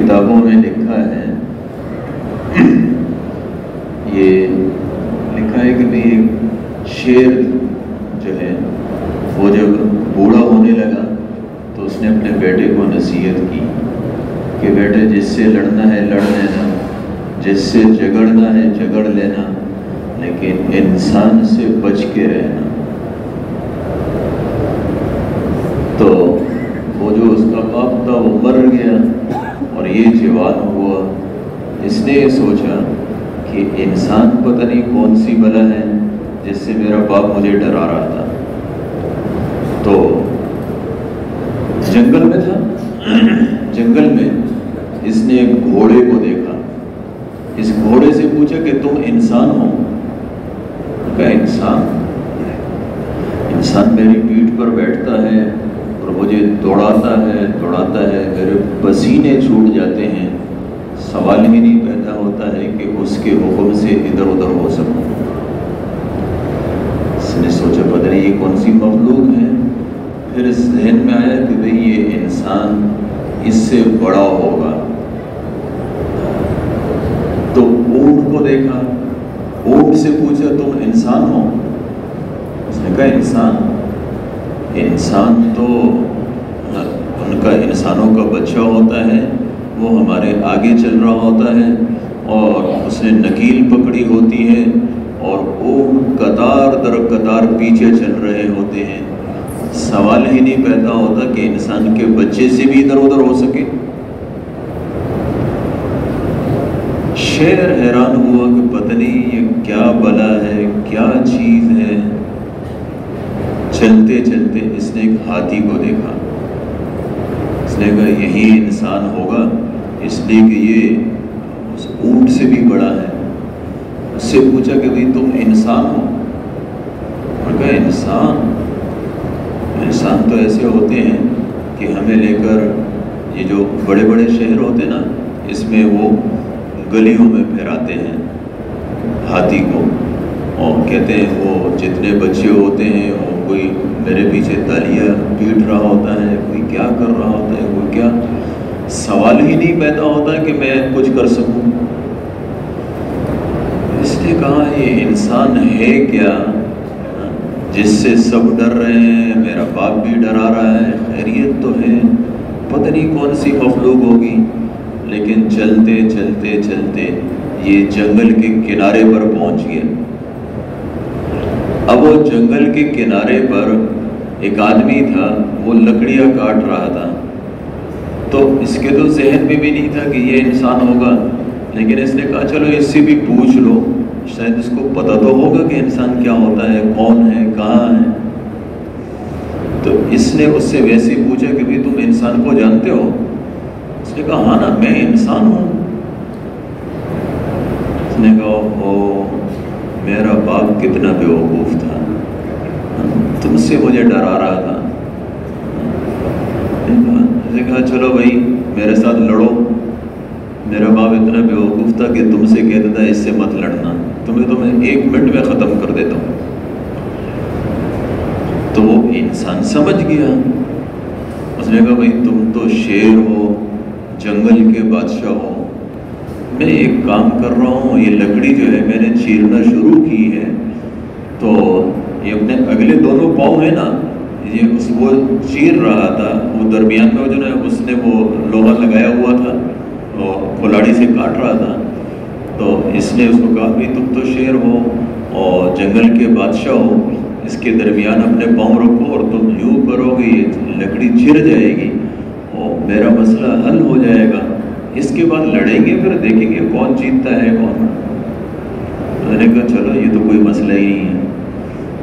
کتابوں میں لکھا ہے، یہ لکھا ہے کہ بھئی ایک شیر جو ہے وہ جب بوڑھا ہونے لگا تو اس نے اپنے بیٹے کو نصیحت کی کہ بیٹے جس سے لڑنا ہے لڑ لینا، جس سے جھگڑنا ہے جھگڑ لینا، لیکن انسان سے بچ کے رہنا۔ تو وہ جو اس کا باپ تھا وہ مر گیا اور یہ جوان ہوا۔ اس نے یہ سوچا کہ انسان پتہ نہیں کون سی بلا ہے جس سے میرا باپ مجھے ڈرا رہا تھا۔ تو جنگل میں تھا، جنگل میں اس نے ایک گھوڑے کو دیکھا۔ اس گھوڑے سے پوچھا کہ تم انسان ہو؟ کہا انسان میری پیٹھ پر بیٹھتا ہے اور مجھے دوڑاتا ہے، میرے پسینے چھوٹ جاتے ہیں، سوال ہی نہیں پیدا ہوتا ہے کہ اس کے حکم سے ادھر ادھر ہو سکوں۔ اس نے سوچا پتہ نہیں یہ کون سی مخلوق ہے۔ پھر اس ذہن میں آیا کہ بھئی یہ انسان اس سے بڑا ہوگا۔ تو اونٹ کو دیکھا، اونٹ سے پوچھا تم انسان ہو؟ اس نے کہا انسان تو ان کا انسانوں کا بچہ ہوتا ہے، وہ ہمارے آگے چل رہا ہوتا ہے اور اس نے نکیل پکڑی ہوتی ہے اور اونٹ قطار در قطار پیچھے چل رہے ہوتے ہیں۔ سوال ہی نہیں پیدا ہوتا کہ انسان کے بچے سے بھی ادھر ادھر ہو سکے۔ شیر حیران ہوا کہ پتہ نہیں یہ کیا بلا ہے، کیا چیز ہے۔ چلتے چلتے اس نے ایک ہاتھی کو دیکھا۔ اس نے کہا یہی انسان ہوگا، اس لیے کہ یہ اس اونٹ سے بھی بڑا ہے۔ اس سے پوچھا کہ بھئی تم انسان ہو؟ اور کہا انسان تو ایسے ہوتے ہیں کہ ہمیں لے کر یہ جو بڑے بڑے شہر ہوتے نا، اس میں وہ گلیوں میں پھیراتے ہیں ہاتھی کو، اور کہتے ہیں وہ جتنے بچے ہوتے ہیں وہ کوئی میرے پیچھے تالیاں پیٹ رہا ہوتا ہے، کوئی کیا کر رہا ہوتا ہے، کوئی کیا۔ سوال ہی نہیں پیدا ہوتا کہ میں کچھ کر سکوں۔ اس نے کہا یہ انسان ہے کیا جس سے سب ڈر رہے ہیں، میرا باپ بھی ڈرا رہا ہے، خیریت تو ہے، پتہ نہیں کون سی مخلوق ہوگی۔ لیکن چلتے چلتے چلتے یہ جنگل کے کنارے پر پہنچ گیا۔ اب وہ جنگل کے کنارے پر ایک آدمی تھا، وہ لکڑیاں کاٹ رہا تھا۔ تو اس کے تو ذہن میں بھی نہیں تھا کہ یہ انسان ہوگا، لیکن اس نے کہا چلو اس سے بھی پوچھ لو، شاید اس کو پتہ تو ہوگا کہ انسان کیا ہوتا ہے، کون ہے، کہاں ہے۔ تو اس نے اس سے ویسے پوچھا کہ بھی تم انسان کو جانتے ہو؟ اس نے کہا ہاں نا، میں انسان ہوں۔ اس نے کہا او میرا باپ کتنا بیوقوف تھا، تم سے مجھے ڈرا رہا تھا۔ اس نے کہا چلو بھائی میرے ساتھ لڑو، میرا باپ اتنا بیوقوف تھا کہ تم سے کہتا تھا اس سے مت لڑنا، تمہیں تو میں 1 منٹ میں ختم کر دیتا ہوں۔ تو وہ انسان سمجھ گیا۔ اس نے کہا بھائی تم تو شیر ہو، جنگل کے بادشاہ ہو، میں ایک کام کر رہا ہوں، یہ لکڑی جو ہے میں نے چیرنا شروع کی ہے، تو یہ اپنے اگلے دونوں پاؤں ہیں نا، یہ وہ چیر رہا تھا، وہ درمیان میں جو ہے اس نے وہ لوہا لگایا ہوا تھا اور کلاڑی سے کاٹ رہا تھا۔ تو اس نے اس کو کہا بھی تم تو شیر ہو اور جنگل کے بادشاہ ہو، اس کے درمیان اپنے پاؤں رکھو اور تم یوں کرو گے یہ لکڑی چر جائے گی اور میرا مسئلہ حل ہو جائے گا، اس کے بعد لڑیں گے، پھر دیکھیں گے کون جیتتا ہے کون۔ میں نے کہا چلو یہ تو کوئی مسئلہ ہی نہیں ہے۔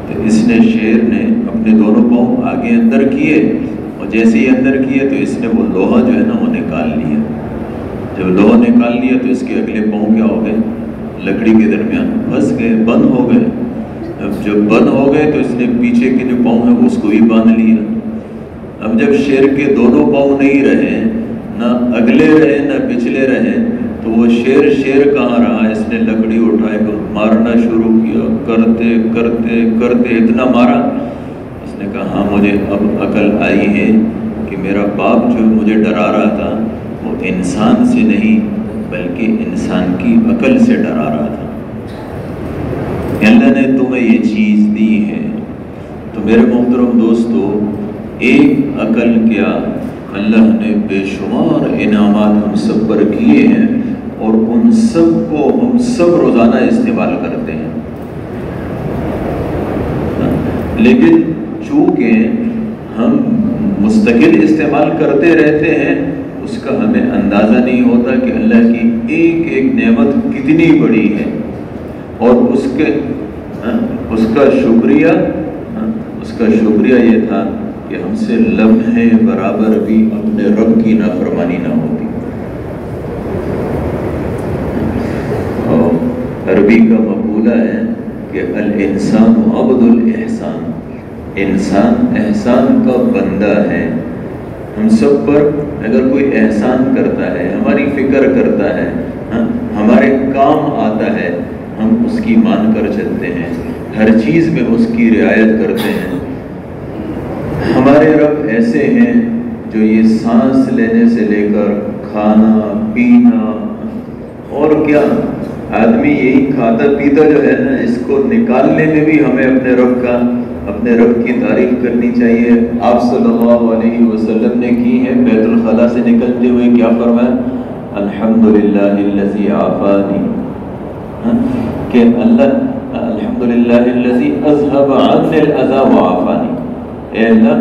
تو اس نے شیر نے اپنے دونوں پاؤں آگے اندر کیے اور جیسے ہی اندر کیے تو اس نے وہ لوہا جو ہے نا وہ نکال لیا۔ جب لوہا نکال لیا تو اس کے اگلے پاؤں کیا ہو گئے، لکڑی کے درمیان پھنس گئے، بند ہو گئے۔ اب جب بند ہو گئے تو اس نے پیچھے کے جو پاؤں ہیں اس کو بھی باندھ لیا۔ اب جب شیر کے دونوں پاؤں نہیں رہے، نہ اگلے رہے نہ پچھلے رہے، تو وہ شیر کہاں رہا۔ اس نے لکڑی اٹھائے کر مارنا شروع کیا، کرتے کرتے کرتے اتنا مارا، اس نے کہا ہاں مجھے اب عقل آئی ہے کہ میرا باپ جو مجھے ڈرا رہا تھا وہ انسان سے نہیں بلکہ انسان کی عقل سے ڈرا رہا تھا کہ اللہ نے تمہیں یہ چیز دی ہے۔ تو میرے محترم دوستو، ایک عقل کیا، اللہ نے بے شمار انعامات ہم سب پر کیے ہیں اور ان سب کو ہم سب روزانہ استعمال کرتے ہیں، لیکن چونکہ ہم مستقل استعمال کرتے رہتے ہیں اس کا ہمیں اندازہ نہیں ہوتا کہ اللہ کی ایک ایک نعمت کتنی بڑی ہے، اور اس کا شکریہ یہ تھا کہ ہم سے لمحے برابر بھی اپنے رب کی نافرمانی نہ ہوتی۔ اور عربی کا مقولہ ہے کہ الانسان عبد الاحسان، انسان احسان کا بندہ ہے۔ ہم سب پر اگر کوئی احسان کرتا ہے، ہماری فکر کرتا ہے، ہمارے کام آتا ہے، ہم اس کی مان کر چلتے ہیں، ہر چیز میں اس کی رعایت کرتے ہیں۔ ہمارے رب ایسے ہیں جو یہ سانس لینے سے لے کر کھانا پینا اور کیا، آدمی یہی کھاتا پیتا جو ہے نا، اس کو نکالنے میں بھی ہمیں اپنے رب کی تعریف کرنی چاہیے۔ آپ صلی اللہ علیہ وسلم نے کی ہے، بیت الخلاء سے نکلتے ہوئے کیا فرمایا؟ الحمدللہ الذی عافانی، کہ اللہ الحمدللہ الذی اذهب عنی الاذی وعافانی، اے اللہ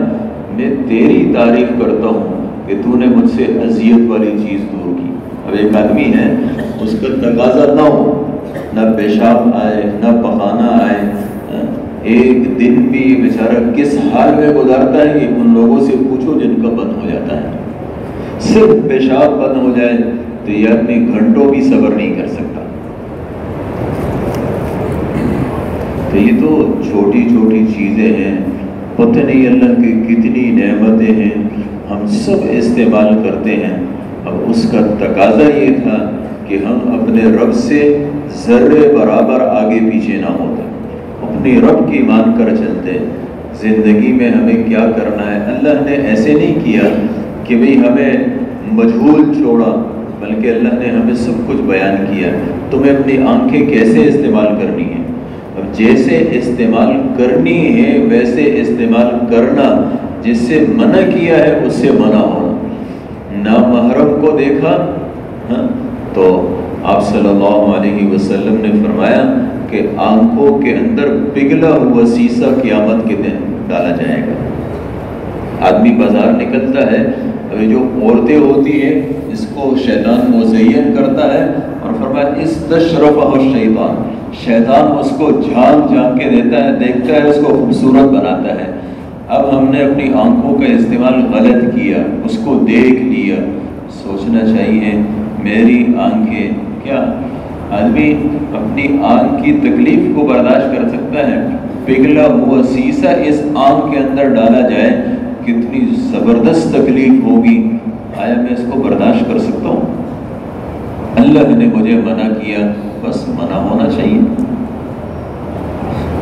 میں تیری تعریف کرتا ہوں کہ تو نے مجھ سے اذیت والی چیز دور کی۔ اب ایک آدمی ہے، اس کا تقاضا نہ ہو، نہ پیشاب آئے نہ پخانا آئے، ایک دن بھی بیچارہ کس حال میں گزارتا ہے کہ ان لوگوں سے پوچھو جن کا بند ہو جاتا ہے، صرف پیشاب بند ہو جائے تو یہ آدمی گھنٹوں بھی صبر نہیں کر سکتا۔ تو یہ تو چھوٹی چھوٹی چیزیں ہیں، پتہ نہیں اللہ کی کتنی نعمتیں ہیں، ہم سب استعمال کرتے ہیں۔ اب اس کا تقاضا یہ تھا کہ ہم اپنے رب سے ذرے برابر آگے پیچھے نہ ہوتے، اپنی رب کی مان کر چلتے۔ زندگی میں ہمیں کیا کرنا ہے، اللہ نے ایسے نہیں کیا کہ بھئی ہمیں مجہول چھوڑا، بلکہ اللہ نے ہمیں سب کچھ بیان کیا۔ تمہیں اپنی آنکھیں کیسے استعمال کرنی ہے، اب جیسے استعمال کرنی ہے ویسے استعمال کرنا، جس سے منع کیا ہے اس سے منع ہونا۔ نامحرم کو دیکھا تو آپ صلی اللہ علیہ وسلم نے فرمایا کہ آنکھوں کے اندر پگھلا ہوا سیسا قیامت کے دن ڈالا جائے گا۔ آدمی بازار نکلتا ہے، ابھی جو عورتیں ہوتی ہیں اس کو شیطان مزین کرتا ہے اور فرمایا استشرفہ الشیطان، شیطان اس کو جھانک کے دیتا ہے، دیکھتا ہے، اس کو خوبصورت بناتا ہے۔ اب ہم نے اپنی آنکھوں کا استعمال غلط کیا، اس کو دیکھ لیا۔ سوچنا چاہیے میری آنکھیں، کیا آدمی اپنی آنکھ کی تکلیف کو برداشت کر سکتا ہے؟ پگھلا ہوا سیسا اس آنکھ کے اندر ڈالا جائے، کتنی زبردست تکلیف ہوگی، آیا میں اس کو برداشت کر سکتا ہوں؟ اللہ نے مجھے منع کیا، بس منع ہونا چاہیے۔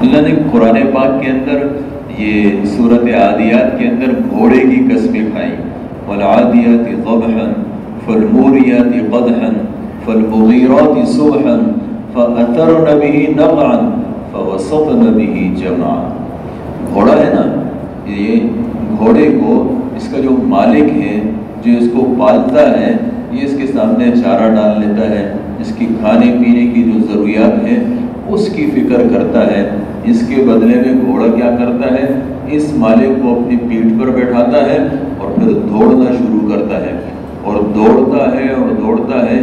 اللہ نے قرآن پاک کے اندر یہ سورۃ عادیات کے اندر گھوڑے کی قسمیں کھائی، والعادیات ضبحا فالموریات قدحا فالمغیرات صبحا فأثرن به نقعا فوسطن به جمعا۔ گھوڑا ہے نا، یہ گھوڑے کو اس کا جو مالک ہے، جو اس کو پالتا ہے، یہ اس کے سامنے چارہ ڈال لیتا ہے، اس کی کھانے پینے کی جو ضروریات ہیں اس کی فکر کرتا ہے۔ اس کے بدلے میں گھوڑا کیا کرتا ہے، اس مالک کو اپنی پیٹھ پر بیٹھاتا ہے اور پھر دوڑنا شروع کرتا ہے، اور دوڑتا ہے اور دوڑتا ہے،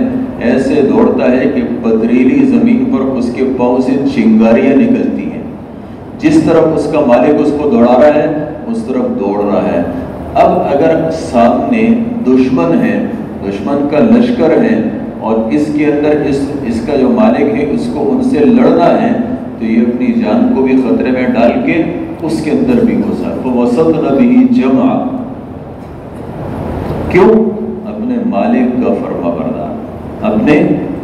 ایسے دوڑتا ہے کہ پتریلی زمین پر اس کے پاؤں سے چنگاریاں نکلتی ہیں۔ جس طرف اس کا مالک اس کو دوڑا رہا ہے اس طرف دوڑ رہا ہے۔ اب اگر سامنے دشمن ہے، دشمن کا لشکر ہے، اور اس کے اندر اس کا جو مالک ہے اس کو ان سے لڑنا ہے، تو یہ اپنی جان کو بھی خطرے میں ڈال کے اس کے اندر بھی گھسا۔ فوسطن به جمعا، کیوں؟ اپنے مالک کا فرما بردار،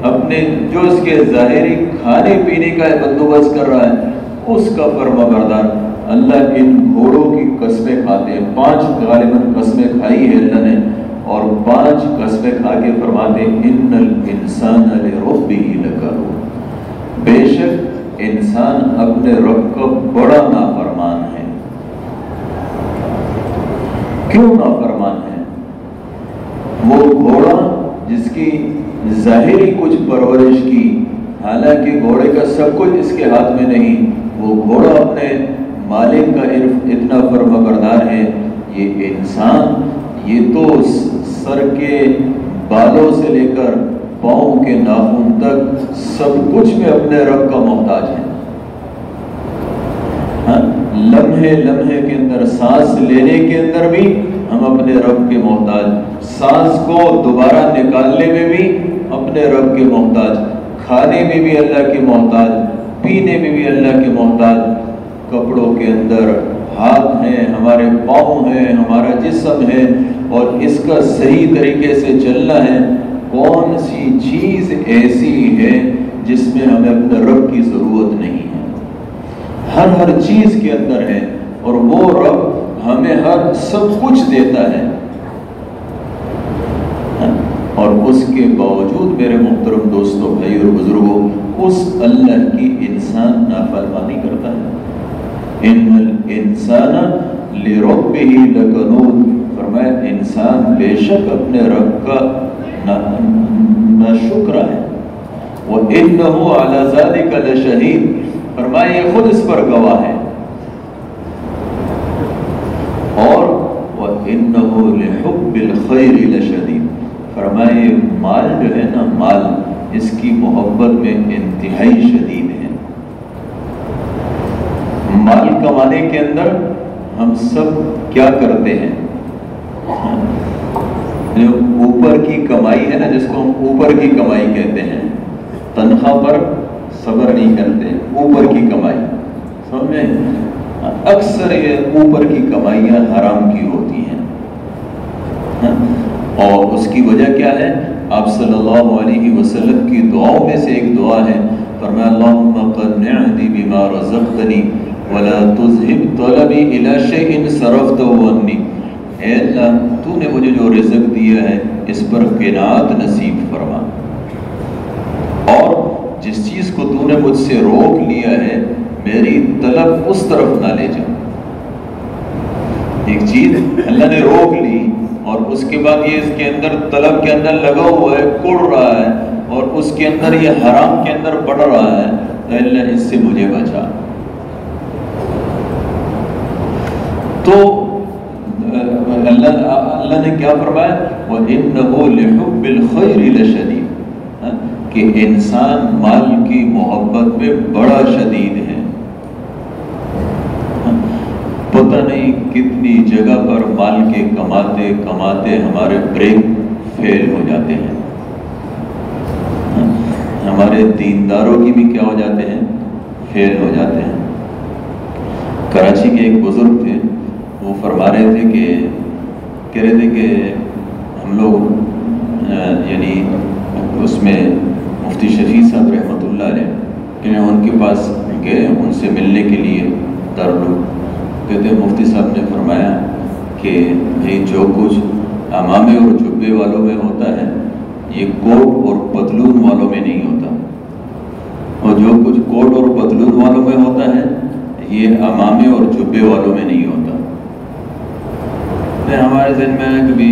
اپنے جو اس کے ظاہری کھانے پینے کا بندوبست کر رہا ہے اس کا فرما بردار۔ اللہ ان گھوڑوں کی قسمیں کھاتے ہیں، 5 غالباً قسمیں کھائی ہے اللہ نے، اور 5 قسمیں کھا کے فرماتے ان الانسان لربہ لکنود، بے شک انسان اپنے رب کا بڑا نافرمان ہے۔ کیوں نافرمان ہے؟ وہ گھوڑا جس کی ظاہری کچھ پرورش کی، حالانکہ گھوڑے کا سب کچھ اس کے ہاتھ میں نہیں، وہ گھوڑا اپنے مالک کا اتنا فرمانبردار ہے۔ یہ انسان یہ تو سر کے بالوں سے لے کر پاؤں کے ناخن تک سب کچھ میں اپنے رب کا محتاج ہے۔ لمحے لمحے کے اندر، سانس لینے کے اندر بھی ہم اپنے رب کے محتاج، سانس کو دوبارہ نکالنے میں بھی اپنے رب کے محتاج، کھانے میں بھی اللہ کے محتاج، پینے میں بھی اللہ کے محتاج، کپڑوں کے اندر ہاتھ ہیں، ہمارے پاؤں ہیں، ہمارا جسم ہے، اور اس کا صحیح طریقے سے چلنا ہے۔ کون سی چیز ایسی ہے جس میں ہمیں اپنے رب کی ضرورت نہیں ہے؟ ہر چیز کے اندر ہے، اور وہ رب ہمیں ہر سب کچھ دیتا ہے، اور اس کے باوجود میرے محترم دوستوں، بھائی اور بزرگوں، اس اللہ کی انسان نافرمانی کرتا ہے۔ ان الانسان لربہ لکنود، فرمایا انسان بے شک اپنے رب کا ناشکر ہے۔ وَإِنَّهُ عَلَى ذَلِكَ لَشَهِيدٌ، فرمایا یہ خود اس پر گواہ ہے۔ اور وَإِنَّهُ لِحُبِّ الْخَيْرِ لَشَدِيدٌ، فرمایا مال جو ہے نا، مال اس کی محبت میں انتہائی شدید ہے۔ مال کمانے کے اندر ہم سب کیا کرتے ہیں؟ جو اوپر کی کمائی ہے نا، جس کو ہم اوپر کی کمائی کہتے ہیں، تنخواہ پر صبر نہیں کرتے، اوپر کی کمائی، سمجھ میں؟ اکثر یہ اوپر کی کمائیاں حرام کی ہوتی ہیں، اور اس کی وجہ کیا ہے؟ آپ صلی اللہ علیہ وسلم کی دعاؤں میں سے ایک دعا ہے، فرمایا اللہم قنعنی بما رزقتنی ولا تذہب طلبی الی شیء صرفته عنی، اے اللہ تو نے مجھے جو رزق دیا ہے اس پر قناعت نصیب فرما، اور جس چیز کو تو نے مجھ سے روک لیا ہے میری طلب اس طرف نہ لے جا۔ ایک چیز اللہ نے روک لی اور اس کے بعد یہ اس کے اندر طلب کے اندر لگا ہوا ہے، کڑ رہا ہے، اور اس کے اندر یہ حرام کے اندر پڑ رہا ہے، تو اللہ اس سے مجھے بچا۔ تو اللہ نے کیا فرمایا؟ وَإِنَّهُ لِحُبِّ الْخَيْرِ لَشَدِيدٌ، کہ انسان مال کی محبت میں بڑا شدید ہے۔ پتہ نہیں کتنی جگہ پر مال کے کماتے کماتے ہمارے بریک فیل ہو جاتے ہیں، ہمارے دینداروں کی بھی کیا ہو جاتے ہیں؟ فیل ہو جاتے ہیں۔ کراچی کے ایک بزرگ تھے، وہ فرما رہے تھے کہ کہہ رہے تھے کہ ہم لوگ یعنی اس میں مفتی شفیع صاحب رحمۃ اللہ علیہ کہ ان کے پاس گئے ان سے ملنے کے لیے دارالعلوم، کہتے ہیں مفتی صاحب نے فرمایا کہ بھائی جو کچھ امامے اور جبے والوں میں ہوتا ہے یہ کوٹ اور پتلون والوں میں نہیں ہوتا، اور جو کچھ کوٹ اور پتلون والوں میں ہوتا ہے یہ امامے اور جبے والوں میں نہیں ہوتا۔ ہمارے ذہن میں ہے کبھی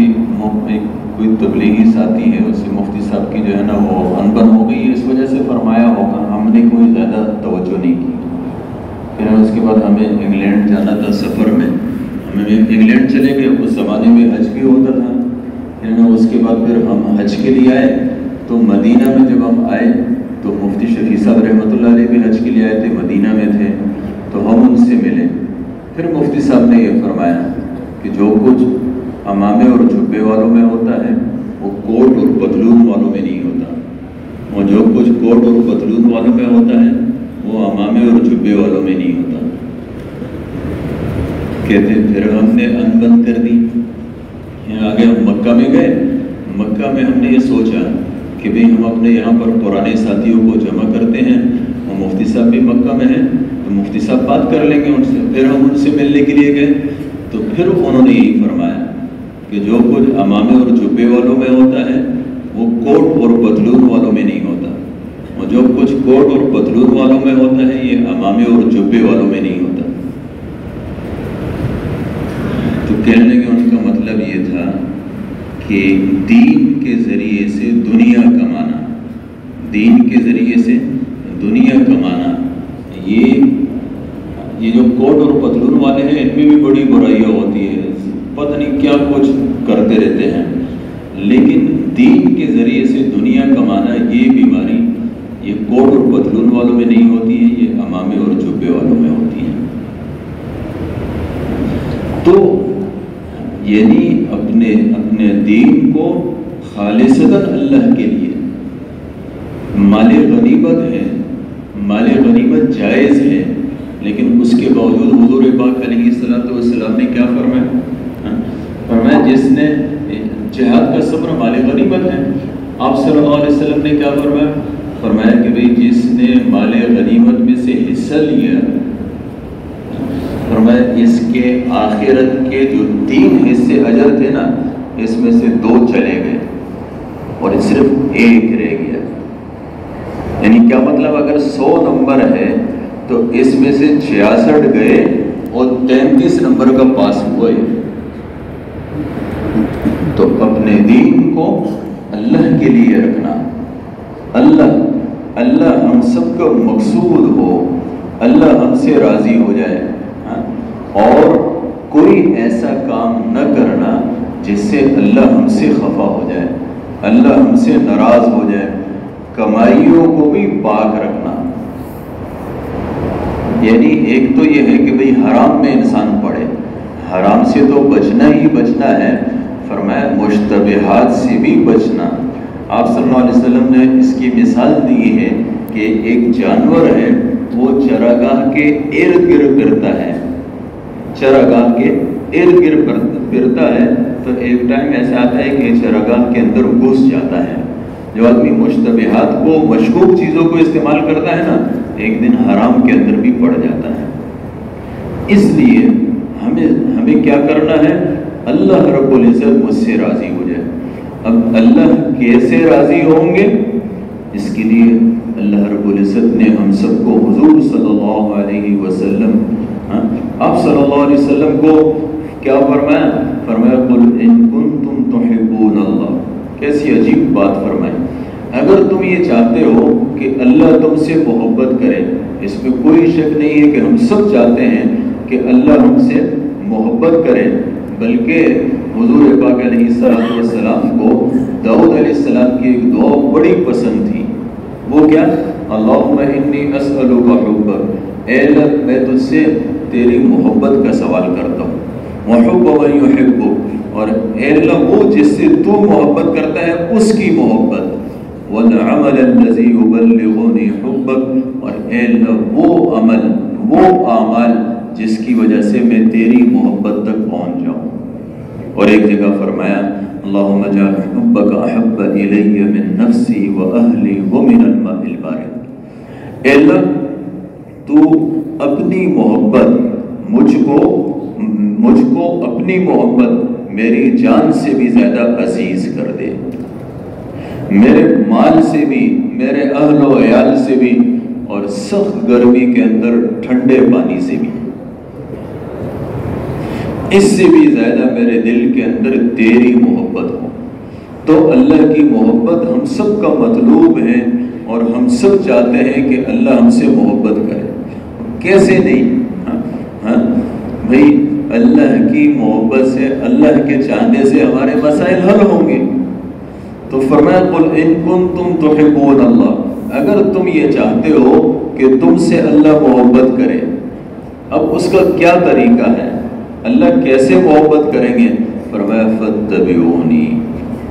کوئی تبلیغی ساتھی ہے، اس سے مفتی صاحب کی جو ہے نا وہ انبن ہو گئی، اس وجہ سے فرمایا ہوگا، ہم نے کوئی زیادہ توجہ نہیں کی۔ پھر اس کے بعد ہمیں انگلینڈ جانا تھا، سفر میں ہمیں انگلینڈ چلے گئے، اس زمانے میں حج بھی ہوتا تھا، پھر اس کے بعد پھر ہم حج کے لیے آئے، تو مدینہ میں جب ہم آئے تو مفتی شفیع صاحب رحمۃ اللہ علیہ بھی حج کے لیے آئے تھے، مدینہ میں تھے، تو ہم ان سے ملے۔ پھر مفتی صاحب نے یہ فرمایا کہ جو کچھ امامے اور جبے والوں میں ہوتا ہے وہ کوٹ اور پتلون والوں میں نہیں ہوتا، اور جو کچھ کوٹ اور پتلون والوں میں ہوتا ہے وہ امامے اور جبے والوں میں نہیں ہوتا۔ کہتے پھر ہم نے ان بند کر دی، آگے ہم مکہ میں گئے، مکہ میں ہم نے یہ سوچا کہ بھئی ہم اپنے یہاں پر پرانے ساتھیوں کو جمع کرتے ہیں، اور مفتی صاحب بھی مکہ میں ہیں تو مفتی صاحب بات کر لیں گے ان سے۔ پھر ہم ان سے ملنے کے لیے گئے تو پھر انہوں نے یہی فرمایا کہ جو کچھ امامے اور جبے والوں میں ہوتا ہے وہ کوٹ اور پتلون والوں میں نہیں ہوتا، اور جو کچھ کوٹ اور پتلون والوں میں ہوتا ہے یہ امامے اور جبے والوں میں نہیں ہوتا۔ تو کہنے کا ان کا مطلب یہ تھا کہ دین کے ذریعے سے دنیا کمانا، دین کے ذریعے سے دنیا کمانا، یہ جو کوٹ اور پتلون والے ہیں ان میں بھی بڑی برائیاں ہوتی ہے، پتہ نہیں کیا کچھ کرتے رہتے ہیں، لیکن دین کے ذریعے سے دنیا کمانا یہ بیماری یہ کوٹ اور پتلون والوں میں نہیں ہوتی ہے، یہ امامے اور جبے والوں میں ہوتی ہے۔ تو یعنی اپنے دین کو خالصتاً اللہ کے لیے، مال غنیمت ہے، مال غنیمت جائز ہے، لیکن اس کے باوجود حضور پاک علیہ السلام نے کیا فرمایا؟ فرمایا جس نے جہاد کا صبر مال غنیمت ہے۔ آپ صلی اللہ علیہ وسلم نے کیا فرمایا؟ فرمایا کہ بھئی جس نے مال غنیمت میں سے حصہ لیا، فرمایا اس کے آخرت کے جو 3 حصے اجر تھے نا، اس میں سے 2 چلے گئے اور صرف 1 رہ گیا۔ یعنی کیا مطلب؟ اگر 100 نمبر ہے تو اس میں سے 66 گئے اور 33 نمبر کا پاس ہوئے۔ تو اپنے دین کو اللہ کے لیے رکھنا، اللہ ہم سب کا مقصود ہو، اللہ ہم سے راضی ہو جائے، اور کوئی ایسا کام نہ کرنا جس سے اللہ ہم سے خفا ہو جائے، اللہ ہم سے ناراض ہو جائے۔ کمائیوں کو بھی پاک رکھنا، یعنی ایک تو یہ ہے کہ بھئی حرام میں انسان پڑے، حرام سے تو بچنا ہی بچنا ہے، فرمایا مشتبہات سے بھی بچنا۔ آپ صلی اللہ علیہ وسلم نے اس کی مثال دی ہے کہ ایک جانور ہے وہ چراگاہ کے ارد گرد پھرتا ہے، چراگاہ کے ارد گرد پھرتا ہے، تو ایک ٹائم ایسا آتا ہے کہ چراگاہ کے اندر گھس جاتا ہے۔ جو آدمی مشتبہات کو، مشکوک چیزوں کو استعمال کرتا ہے نا، ایک دن حرام کے اندر بھی پڑ جاتا ہے۔ اس لیے ہمیں کیا کرنا ہے؟ اللہ رب العزت مجھ سے راضی ہو جائے۔ اب اللہ کیسے راضی ہوں گے؟ اس کے لیے اللہ رب العزت نے ہم سب کو حضور صلی اللہ علیہ وسلم، آپ صلی اللہ علیہ وسلم کو کیا فرمایا؟ فرمایا قل ان کنتم تحبون اللہ۔ کیسی عجیب بات فرمائی، اگر تم یہ چاہتے ہو کہ اللہ تم سے محبت کرے، اس میں کوئی شک نہیں ہے کہ ہم سب چاہتے ہیں کہ اللہ ہم سے محبت کرے، بلکہ حضور پاک علیہ السلام کو داؤد علیہ السلام کی ایک دعا بڑی پسند تھی، وہ کیا؟ اللہم انی اسألک حبک، اے اللہ میں تجھ سے تیری محبت کا سوال کرتا ہوں، وحب من یحبک، اور اے اللہ وہ جس سے تو محبت کرتا ہے اس کی محبت، والعمل الذی یبلغنی حبک، اور اے اللہ وہ عمل، وہ اعمال جس کی وجہ سے میں تیری محبت تک پہنچ جاؤں۔ اور ایک جگہ فرمایا اللہم اجعل حبک احب الی من نفسی واہلی ومن الماء البارد، اے اللہ تو اپنی محبت مجھ کو اپنی محبت میری جان سے بھی زیادہ عزیز کر دے، میرے مال سے بھی، میرے اہل و عیال سے بھی، اور سخت گرمی کے اندر ٹھنڈے پانی سے بھی، اس سے بھی زیادہ میرے دل کے اندر تیری محبت ہو۔ تو اللہ کی محبت ہم سب کا مطلوب ہے، اور ہم سب چاہتے ہیں کہ اللہ ہم سے محبت کرے۔ کیسے نہیں؟ بھئی اللہ کی محبت سے، اللہ کے چاہنے سے ہمارے مسائل حل ہوں گے۔ تو فرمایا قل ان کنتم تحبون اللہ، اگر تم یہ چاہتے ہو کہ تم سے اللہ محبت کرے، اب اس کا کیا طریقہ ہے؟ اللہ کیسے محبت کریں گے؟ فرمایا فاتبعونی،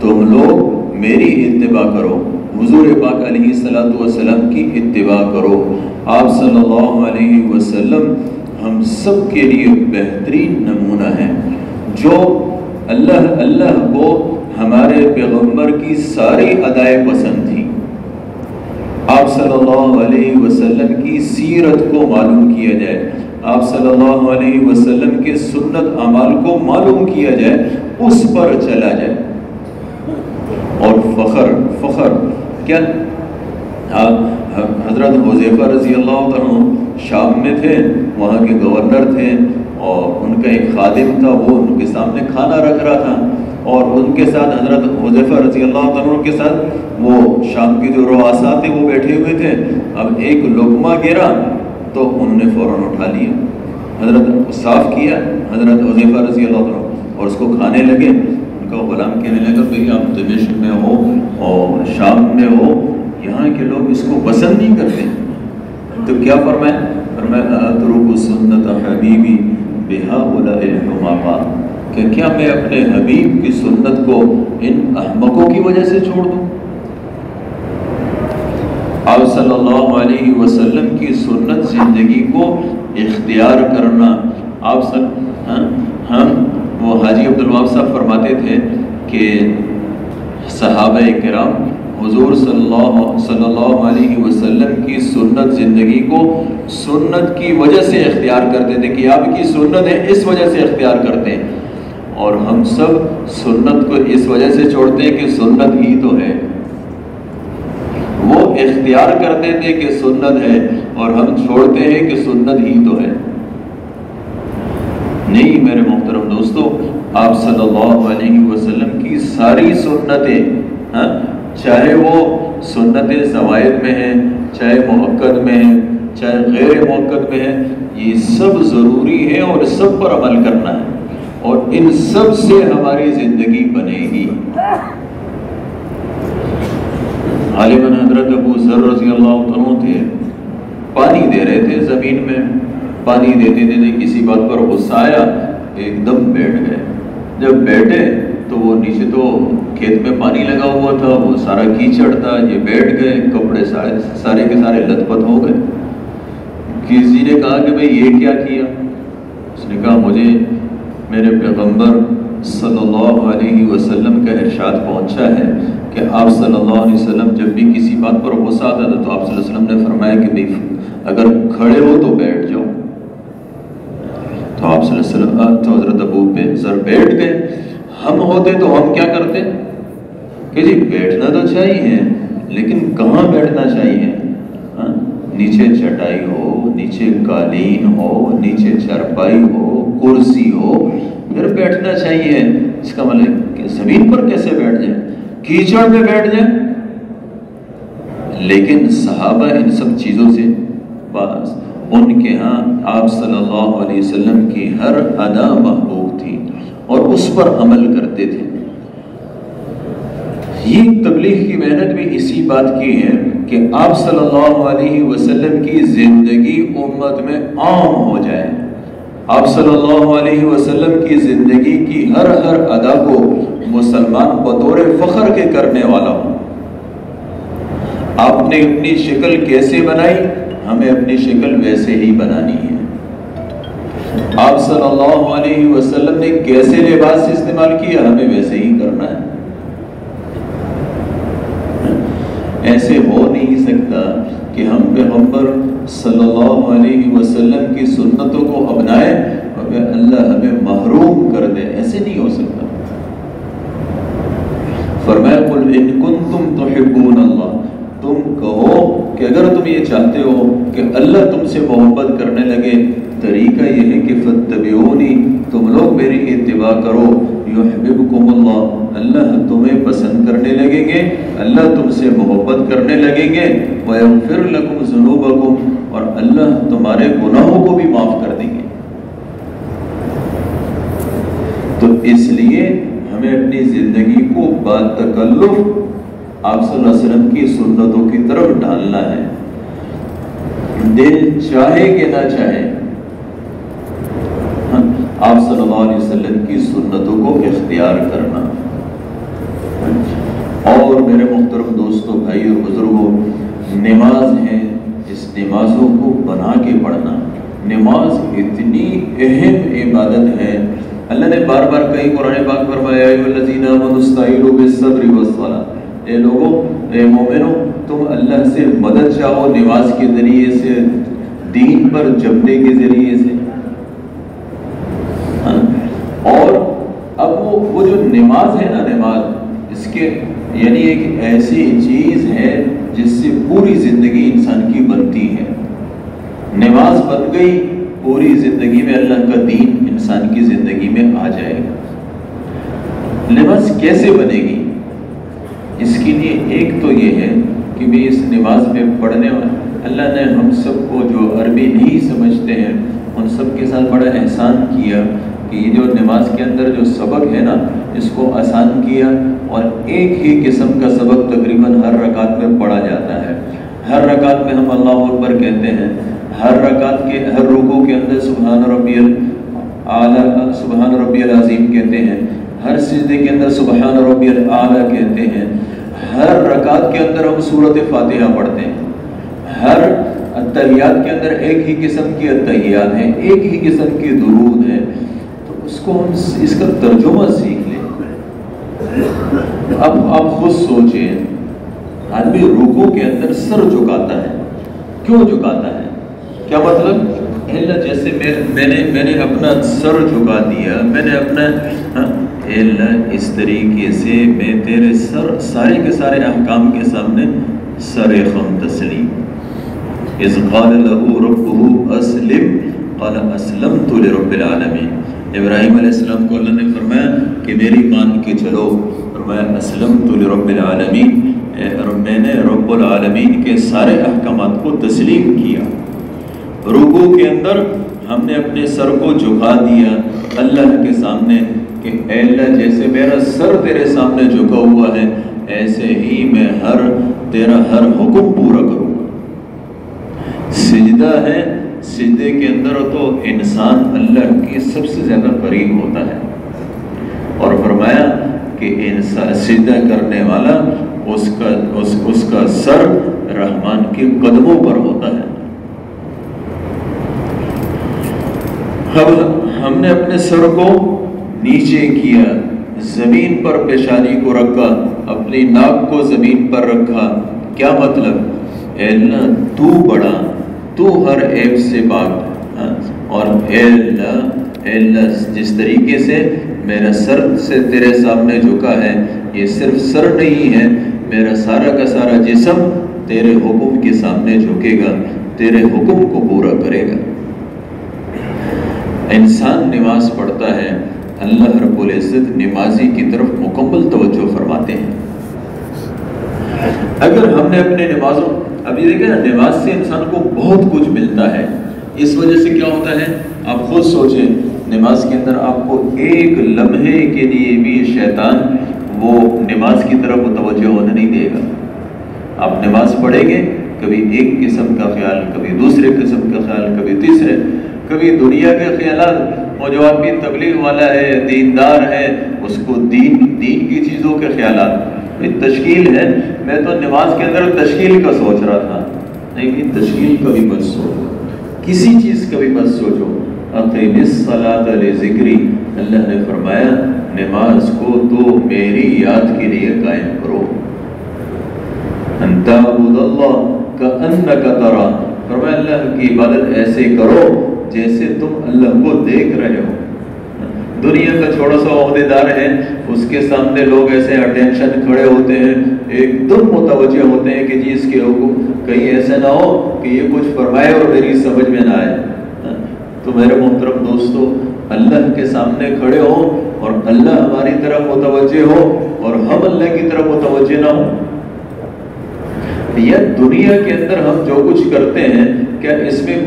تم لوگ میری اتباع کرو، حضور پاک علیہ السلام کی اتباع کرو۔ آپ صلی اللہ علیہ وسلم ہم سب کے لیے بہترین نمونہ ہیں، جو اللہ کو ہمارے پیغمبر کی ساری ادائیں پسند تھی۔ آپ صلی اللہ علیہ وسلم کی سیرت کو معلوم کیا جائے، آپ صلی اللہ علیہ وسلم کے سنت اعمال کو معلوم کیا جائے، اس پر چلا جائے. اور فخر کیا؟ حضرت حذیفہ رضی اللہ عنہ شام میں تھے، وہاں کے گورنر تھے، اور ان کا ایک خادم تھا، وہ ان کے سامنے کھانا رکھ رہا تھا، اور ان کے ساتھ حضرت حذیفہ رضی اللہ عنہ کے ساتھ وہ شام کے جو رؤساء تھے وہ بیٹھے ہوئے تھے. اب ایک لقمہ گرا تو انہوں نے فوراً اٹھا لیا، حضرت صاف کیا حضرت حذیفہ رضی اللہ عنہ، اور اس کو کھانے لگے. ان کا غلام کہنے لگا بھئی آپ دمشق میں ہو اور شام میں ہو، یہاں کے لوگ اس کو پسند نہیں کرتے. تو کیا فرمایا؟ اترک سنت حبیبی بہؤلاء الحمقاء، کہ کیا میں اپنے حبیب کی سنت کو ان احمقوں کی وجہ سے چھوڑ دوں؟ آپ صلی اللہ علیہ وسلم کی سنت زندگی کو اختیار کرنا. آپ وہ حاجی عبدالوہاب صاحب فرماتے تھے کہ صحابہ کرام حضور صلی اللہ علیہ وسلم کی سنت زندگی کو سنت کی وجہ سے اختیار کرتے تھے، کہ آپ کی سنت ہے اس وجہ سے اختیار کرتے ہیں، اور ہم سب سنت کو اس وجہ سے چھوڑتے ہیں کہ سنت ہی تو ہے. وہ اختیار کرتے تھے کہ سنت ہے، اور ہم چھوڑتے ہیں کہ سنت ہی تو ہے. نہیں میرے محترم دوستو، آپ صلی اللہ علیہ وسلم کی ساری سنتیں، چاہے وہ سنت زوائد میں ہیں، چاہے مؤکد میں ہیں، چاہے غیر مؤکد میں ہیں، یہ سب ضروری ہے اور سب پر عمل کرنا ہے، اور ان سب سے ہماری زندگی بنے گی. غالباً حضرت ابو ذر رضی اللہ عنہ تھے، پانی دے رہے تھے زمین میں، پانی دیتے دیتے کسی بات پر غصہ آیا، ایک دم بیٹھ گئے. جب بیٹھے تو وہ نیچے تو کھیت میں پانی لگا ہوا تھا، وہ سارا کیچڑ تھا، یہ بیٹھ گئے، کپڑے سارے کے سارے لت پت ہو گئے. کسی نے کہا کہ بھئی یہ کیا کیا؟ اس نے کہا مجھے میرے پیغمبر صلی اللہ علیہ وسلم کا ارشاد پہنچا ہے کہ آپ صلی اللہ علیہ وسلم جب بھی کسی بات پر غصہ آتا تھا تو آپ صلی اللہ علیہ وسلم نے فرمایا کہ بھئی اگر کھڑے ہو تو بیٹھ جاؤ. تو آپ صلی اللہ علیہ وسلم تو حضرت ابو ذر بیٹھ گئے. ہم ہوتے تو ہم کیا کرتے کہ جی بیٹھنا تو چاہیے، لیکن کہاں بیٹھنا چاہیے؟ نیچے چٹائی ہو، نیچے قالین ہو، نیچے چارپائی ہو، کرسی ہو، پھر بیٹھنا چاہیے. اس کا مطلب کہ زمین پر کیسے بیٹھ جائیں، کیچڑ میں بیٹھ جائیں؟ لیکن صحابہ ان سب چیزوں سے بس، ان کے ہاں آپ صلی اللہ علیہ وسلم کی ہر ادا محبوب تھی اور اس پر عمل کرتے تھے. یہ تبلیغ کی محنت بھی اسی بات کی ہے کہ آپ صلی اللہ علیہ وسلم کی زندگی امت میں عام ہو جائے. آپ صلی اللہ علیہ وسلم کی زندگی کی ہر ادا کو مسلمان بطور فخر کے کرنے والا ہو. آپ نے اپنی شکل کیسے بنائی، ہمیں اپنی شکل ویسے ہی بنانی ہے. آپ صلی اللہ علیہ وسلم نے کیسے لباس استعمال کیا، ہمیں ویسے ہی کرنا ہے. ایسے ہو نہیں سکتا کہ ہم پیغمبر صلی اللہ علیہ وسلم کی سنتوں کو اپنائیں اور اللہ ہمیں محروم کر دے. ایسے نہیں ہو سکتا. فرمایا قل ان کنتم تحبون اللہ، تم کہو کہ اگر تم یہ چاہتے ہو کہ اللہ تم سے محبت کرنے لگے، طریقہ یہ ہے کہ فاتبعونی، تم لوگ میری اتباع کرو، یحببکم اللہ، اللہ تمہیں پسند کرنے لگیں گے، اللہ تم سے محبت کرنے لگیں گے، ویغفر لکم ذنوبکم، اور اللہ تمہارے گناہوں کو بھی معاف کر دیں گے. تو اس لیے ہمیں اپنی زندگی کو با تکلف آپ صلی اللہ علیہ وسلم کی سنتوں کی طرف ڈالنا ہے، دل چاہے کہ نہ چاہے. آپ صلی اللہ علیہ وسلم کی سنتوں کو اختیار کرنا. اور میرے محترم دوستوں، بھائی اور بزرگوں، نماز ہے، اس نمازوں کو بنا کے پڑھنا. نماز اتنی اہم عبادت ہے. اللہ نے بار بار کئی قرآن پاک فرمایا اے الذین آمنوا استعینوا بالصبر والصلاۃ، اے لوگوں، اے مومنوں، تم اللہ سے مدد چاہو نماز کے ذریعے سے، دین پر جمنے کے ذریعے سے. اور اب وہ وہ جو نماز ہے نا، نماز اس کے یعنی ایک ایسی چیز ہے جس سے پوری زندگی انسان کی بنتی ہے. نماز بن گئی، پوری زندگی میں اللہ کا دین انسان کی زندگی میں آ جائے گا. نماز کیسے بنے گی؟ اس کے لیے ایک تو یہ ہے کہ بھی اس نماز میں پڑھنے والا اللہ نے ہم سب کو جو عربی نہیں سمجھتے ہیں ان سب کے ساتھ بڑا احسان کیا کہ یہ جو نماز کے اندر جو سبق ہے نا اس کو آسان کیا، اور ایک ہی قسم کا سبق تقریباً ہر رکعت میں پڑھا جاتا ہے. ہر رکعت میں ہم اللہ اکبر کہتے ہیں، ہر رکعت کے ہر رکوع کے اندر سبحان ربی الاعلیٰ سبحان ربی العظیم کہتے ہیں، ہر سجدے کے اندر سبحان ربی الاعلیٰ کہتے ہیں، ہر رکعت کے اندر ہم سورۃ فاتحہ پڑھتے ہیں، ہر التحیات کے اندر ایک ہی قسم کی التحیات ہیں، ایک ہی قسم کی درود ہیں. تو اس کو ہم اس کا ترجمہ سیکھ لیں. اب آپ خود سوچیں، آدمی رکوع کے اندر سر جھکاتا ہے، کیوں جھکاتا ہے؟ کیا مطلب؟ اللہ جیسے میں نے اپنا سر جھکا دیا، میں نے اپنا اللہ اس طریقے سے میں تیرے سارے کے سارے احکام کے سامنے سر خم تسلیم. اذ قال له ربه اسلم قال اسلمت لرب العالمین. ابراہیم علیہ السلام کو اللہ نے فرمایا کہ میری مان کے چلو، فرمایا اسلمت لرب العالمین، میں نے رب العالمین کے سارے احکامات کو تسلیم کیا. رکوع کے اندر ہم نے اپنے سر کو جھکا دیا اللہ کے سامنے کہ اے اللہ جیسے میرا سر تیرے سامنے جھکا ہوا ہے ایسے ہی میں تیرا ہر حکم پورا کروں گا. سجدہ ہے، سجدے کے اندر تو انسان اللہ کی سب سے زیادہ قریب ہوتا ہے، اور فرمایا کہ انسان سجدہ کرنے والا اس کا سر رحمان کے قدموں پر ہوتا ہے. اب ہم نے اپنے سر کو نیچے کیا، زمین پر پیشانی کو رکھا، اپنی ناک کو زمین پر رکھا. کیا مطلب؟ اے اللہ تو بڑا، تو ہر عیب سے پاک، اور اے اللہ جس طریقے سے میرا سر سے تیرے سامنے جھکا ہے یہ صرف سر نہیں ہے، میرا سارا کا سارا جسم تیرے حکم کے سامنے جھکے گا، تیرے حکم کو پورا کرے گا. انسان نماز پڑھتا ہے، اللہ رب العزت نمازی کی طرف مکمل توجہ فرماتے ہیں. اگر ہم نے اپنے نمازوں ابھی دیکھیں نا، نماز سے انسان کو بہت کچھ ملتا ہے. اس وجہ سے کیا ہوتا ہے آپ خود سوچیں، نماز کے اندر آپ کو ایک لمحے کے لیے بھی شیطان وہ نماز کی طرف متوجہ ہونے نہیں دے گا. آپ نماز پڑھیں گے، کبھی ایک قسم کا خیال، کبھی دوسرے قسم کا خیال، کبھی تیسرے، کبھی دنیا کے خیالات. وہ جو آدمی تبلیغ والا ہے، دیندار ہے، اس کو دین کی چیزوں کے خیالات. تشکیل ہے، میں تو نماز کے اندر تشکیل کا سوچ رہا تھا. نہیں، تشکیل کا بھی مت سوچو، کسی چیز کا بھی مت سوچو. اقیم الصلاۃ لذکری، اللہ نے فرمایا نماز کو تو میری یاد کے لیے قائم کرو. ان تعبد اللہ کأنک ترا، فرمایا اللہ کی عبادت ایسے کرو جیسے تم اللہ کو دیکھ رہے ہو. دنیا کا چھوٹا سا عہدیدار ہے، اس کے سامنے لوگ ایسے اٹینشن کھڑے ہوتے ہیں، ایک دم متوجہ ہوتے ہیں کہ جی اس کے حکم کہیں ایسے نہ ہو کہ یہ کچھ فرمائے اور میری سمجھ میں نہ آئے. تو میرے محترم دوستو، اللہ کے سامنے کھڑے ہو اور اللہ ہماری طرف متوجہ ہو اور ہم اللہ کی طرف متوجہ نہ ہو. یا دنیا کے اندر ہم جو کچھ کرتے ہیں، کیا اس میں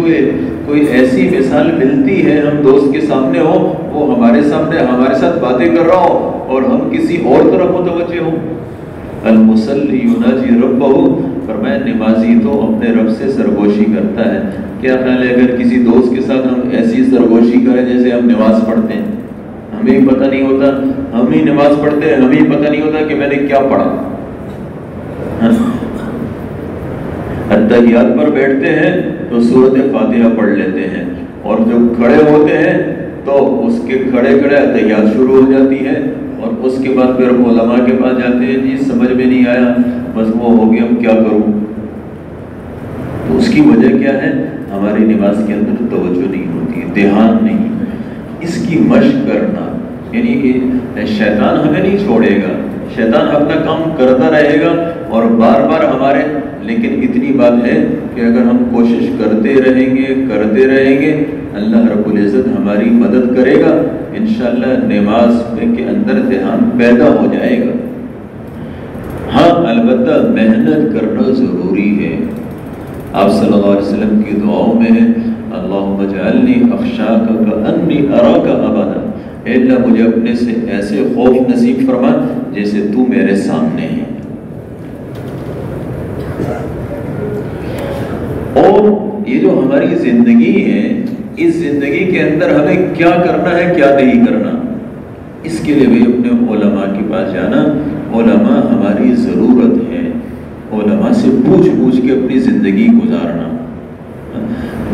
کوئی ایسی مثال ملتی ہے ہم دوست کے سامنے ہو، وہ ہمارے ساتھ باتیں کر رہا ہو اور ہم کسی اور طرف متوجہ ہوں؟ المصلی یناجی ربہ، فرمایا نمازی تو اپنے رب سے سرگوشی کرتا ہے. کیا خیال ہے اگر کسی دوست کے ساتھ ہم ایسی سرگوشی کریں جیسے ہم نماز پڑھتے ہیں؟ ہمیں پتہ نہیں ہوتا، ہم ہی نماز پڑھتے ہیں، ہمیں پتہ نہیں ہوتا کہ میں نے کیا پڑھا. التحیات پر بیٹھتے ہیں تو سورۃ فاتحہ پڑھ لیتے ہیں، اور جب کھڑے ہوتے ہیں تو اس کے کھڑے التحیات شروع ہو جاتی ہے، اور اس کے بعد پھر علماء کے پاس جاتے ہیں، جی سمجھ میں نہیں آیا، بس وہ ہو گیا، اب کیا کروں. تو اس کی وجہ کیا ہے؟ ہماری نماز کے اندر توجہ نہیں ہوتی، دھیان نہیں. اس کی مشق کرنا، یعنی شیطان ہمیں نہیں چھوڑے گا، شیطان اپنا کام کرتا رہے گا اور بار بار ہمارے، لیکن اتنی بات ہے کہ اگر ہم کوشش کرتے رہیں گے اللہ رب العزت ہماری مدد کرے گا، انشاءاللہ نماز کے اندر دھیان پیدا ہو جائے گا۔ ہاں البتہ محنت کرنا ضروری ہے۔ آپ صلی اللہ علیہ وسلم کی دعاؤں میں ہے اللہم اجعلنی اخشاک کانی اراک ابدا، اے اللہ مجھے اپنے سے ایسے خوف نصیب فرما جیسے تو میرے سامنے ہے۔ اور یہ جو ہماری زندگی ہے، اس زندگی کے اندر ہمیں کیا کرنا ہے کیا نہیں کرنا، اس کے لیے بھی اپنے علماء کے پاس جانا۔ علماء ہماری ضرورت ہے، علماء سے پوچھ کے اپنی زندگی گزارنا۔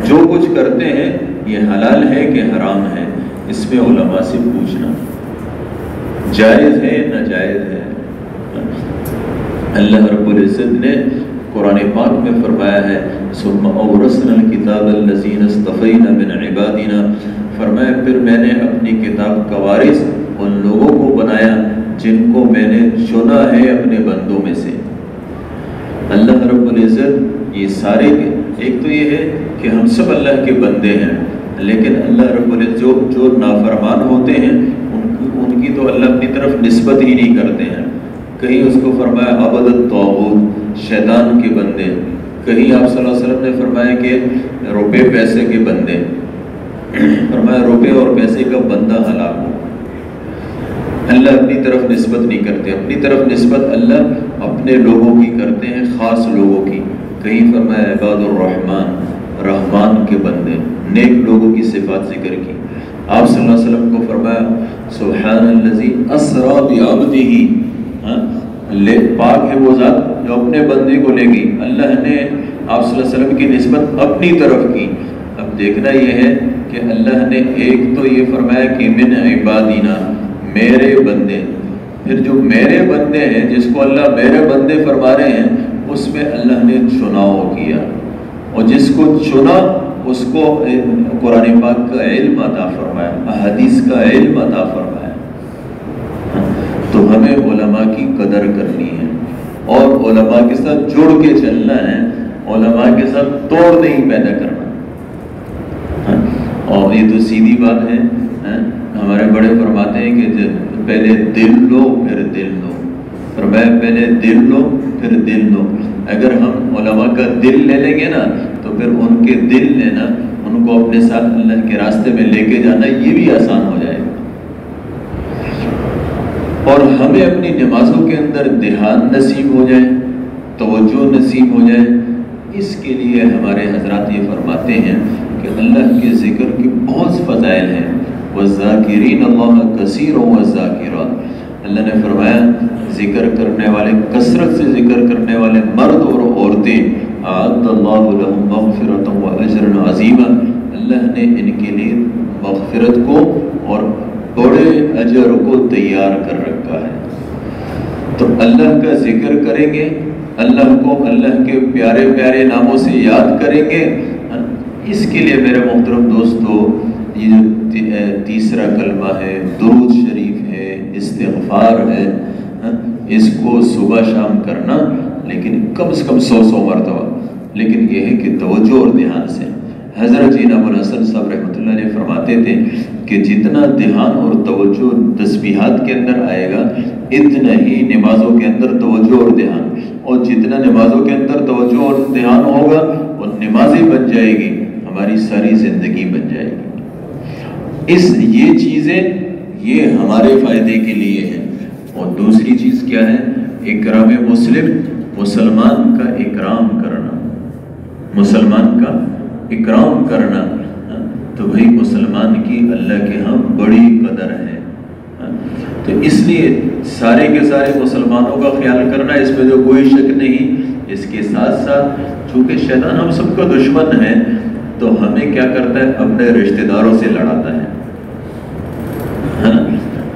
جو کچھ کرتے ہیں یہ حلال ہے کہ حرام ہے، اس میں علماء سے پوچھنا، جائز ہے ناجائز ہے۔ اللہ رب العزت نے قرآن پاک میں فرمایا ہے ثم اورثنا الکتاب الذین اصطفینا من عبادنا، فرمایا پھر میں نے اپنی کتاب کا وارث ان لوگوں کو بنایا جن کو میں نے چنا ہے اپنے بندوں میں سے۔ اللہ رب العزت یہ سارے، ایک تو یہ ہے کہ ہم سب اللہ کے بندے ہیں، لیکن اللہ رب العزت جو نافرمان ہوتے ہیں ان کی تو اللہ اپنی طرف نسبت ہی نہیں کرتے ہیں۔ کہیں اس کو فرمایا عبد الطاغوت، شیطان کے بندے، کہیں آپ صلی اللہ علیہ وسلم نے فرمایا کہ روپے پیسے کے بندے، فرمایا روپے اور پیسے کا بندہ ہلاک ہو۔ اللہ اپنی طرف نسبت نہیں کرتے، اپنی طرف نسبت اللہ اپنے لوگوں کی کرتے ہیں، خاص لوگوں کی۔ کہیں فرمایا عباد الرحمن، رحمان کے بندے، نیک لوگوں کی صفات ذکر کی۔ آپ صلی اللہ علیہ وسلم کو فرمایا سبحان الذی اسری بعبدہ، پاک ہے وہ ذات جو اپنے بندے کو لے گئی۔ اللہ نے آپ صلی اللہ علیہ وسلم کی نسبت اپنی طرف کی۔ اب دیکھنا یہ ہے کہ اللہ نے ایک تو یہ فرمایا کہ من عبادنا، میرے بندے، پھر جو میرے بندے ہیں جس کو اللہ میرے بندے فرما رہے ہیں اس میں اللہ نے چناؤ کیا، اور جس کو چنا اس کو قرآن پاک کا علم عطا فرمایا، احادیث کا علم عطا فرمایا۔ تو ہمیں علماء کی قدر کرنی ہے اور علماء کے ساتھ جڑ کے چلنا ہے، علماء کے ساتھ توڑ نہیں پیدا کرنا۔ اور یہ تو سیدھی بات ہے، ہمارے بڑے فرماتے ہیں کہ پہلے دل لو پھر دل لو، فرمایا پہلے دل لو پھر دل لو۔ اگر ہم علماء کا دل لے لیں گے نا تو پھر ان کے دل لینا، ان کو اپنے ساتھ اللہ کے راستے میں لے کے جانا یہ بھی آسان ہو جائے گا۔ اور ہمیں اپنی نمازوں کے اندر دھیان نصیب ہو جائے، توجہ نصیب ہو جائے، اس کے لیے ہمارے حضرات یہ فرماتے ہیں کہ اللہ کے ذکر کی بہت فضائل ہیں۔ وَالذَّاكِرِينَ اللَّهَ كَثِيرًا وَالذَّاكِرَاتِ، اللہ نے فرمایا ذکر کرنے والے، کثرت سے ذکر کرنے والے مرد اور عورتیں، اعد اللہ لهم مغفرۃ واجرا عظیما، اللہ نے ان کے لیے مغفرت کو اور بڑے اجر کو تیار کر رکھا ہے۔ تو اللہ کا ذکر کریں گے، اللہ کو اللہ کے پیارے پیارے ناموں سے یاد کریں گے، اس کے لیے میرے محترم دوستو یہ جو تیسرا کلمہ ہے، درود شریف ہے، استغفار ہے، اس کو صبح شام کرنا، لیکن کم سے کم 100 مرتبہ، لیکن یہ ہے کہ توجہ اور دھیان سے۔ حضرت جی امام الحسن صاحب رحمۃ اللہ علیہ فرماتے تھے کہ جتنا دھیان اور توجہ تسبیحات کے اندر آئے گا اتنا ہی نمازوں کے اندر توجہ اور دھیان، اور جتنا نمازوں کے اندر توجہ اور دھیان ہوگا وہ نمازیں بن جائے گی، ہماری ساری زندگی بن جائے گی۔ یہ چیزیں یہ ہمارے فائدے کے لیے ہیں۔ اور دوسری چیز کیا ہے؟ اکرام مسلم، مسلمان کا اکرام کرنا، مسلمان کا اکرام کرنا۔ تو بھئی مسلمان کی اللہ کے ہاں بڑی قدر ہے، تو اس لیے سارے کے سارے مسلمانوں کا خیال کرنا، اس میں تو کوئی شک نہیں۔ اس کے ساتھ ساتھ چونکہ شیطان ہم سب کا دشمن ہے تو ہمیں کیا کرتا ہے؟ اپنے رشتہ داروں سے لڑاتا ہے،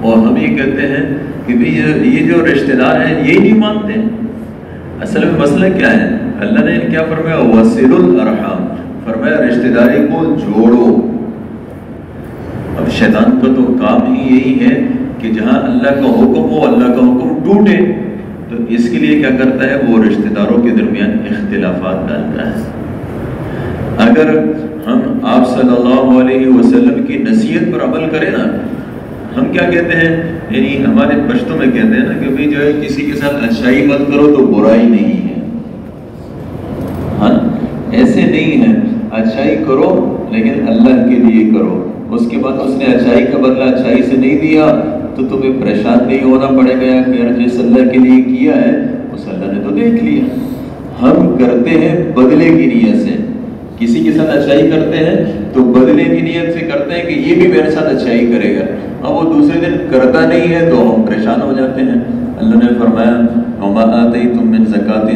اور ہم یہ کہتے ہیں کہ یہ جو رشتہ دار ہیں یہی نہیں مانتے۔ اصل میں مسئلہ کیا ہے؟ اللہ نے کیا فرمایا؟ وَصِلُ الْأَرْحَامَ، فرمایا رشتہ داری کو جوڑو۔ اب شیطان کا تو کام ہی یہی ہے کہ جہاں اللہ کا حکم ہو اللہ کا حکم ٹوٹے، تو اس کے لیے کیا کرتا ہے، وہ رشتہ داروں کے درمیان اختلافات ڈالتا ہے۔ اگر ہم آپ صلی اللہ علیہ وسلم کی نصیحت پر عمل کریں نا، ہم کیا کہتے ہیں، یعنی ہمارے پشتوں میں کہتے ہیں نا کہ بھئی جو ہے کسی کے ساتھ اچھائی مت کرو تو برائی نہیں ہے، ہاں ایسے نہیں ہے، اچھائی کرو لیکن اللہ کے لیے کرو۔ اس کے بعد اس نے اچھائی کا بدلہ اچھائی سے نہیں دیا تو تمہیں پریشان نہیں ہونا پڑے گا کہ جس اللہ کے لیے کیا ہے اس اللہ نے تو دیکھ لیا۔ ہم کرتے ہیں بدلے کی نیت سے، کسی کے ساتھ اچھائی کرتے ہیں تو بدلے کی نیت سے کرتے ہیں کہ یہ بھی میرے ساتھ اچھائی کرے گا، اب وہ دوسرے دن کرتا نہیں ہے تو ہم پریشان ہو جاتے ہیں۔ اللہ نے فرمایا وَمَا آتَيْتُم مِّن زَكَاةٍ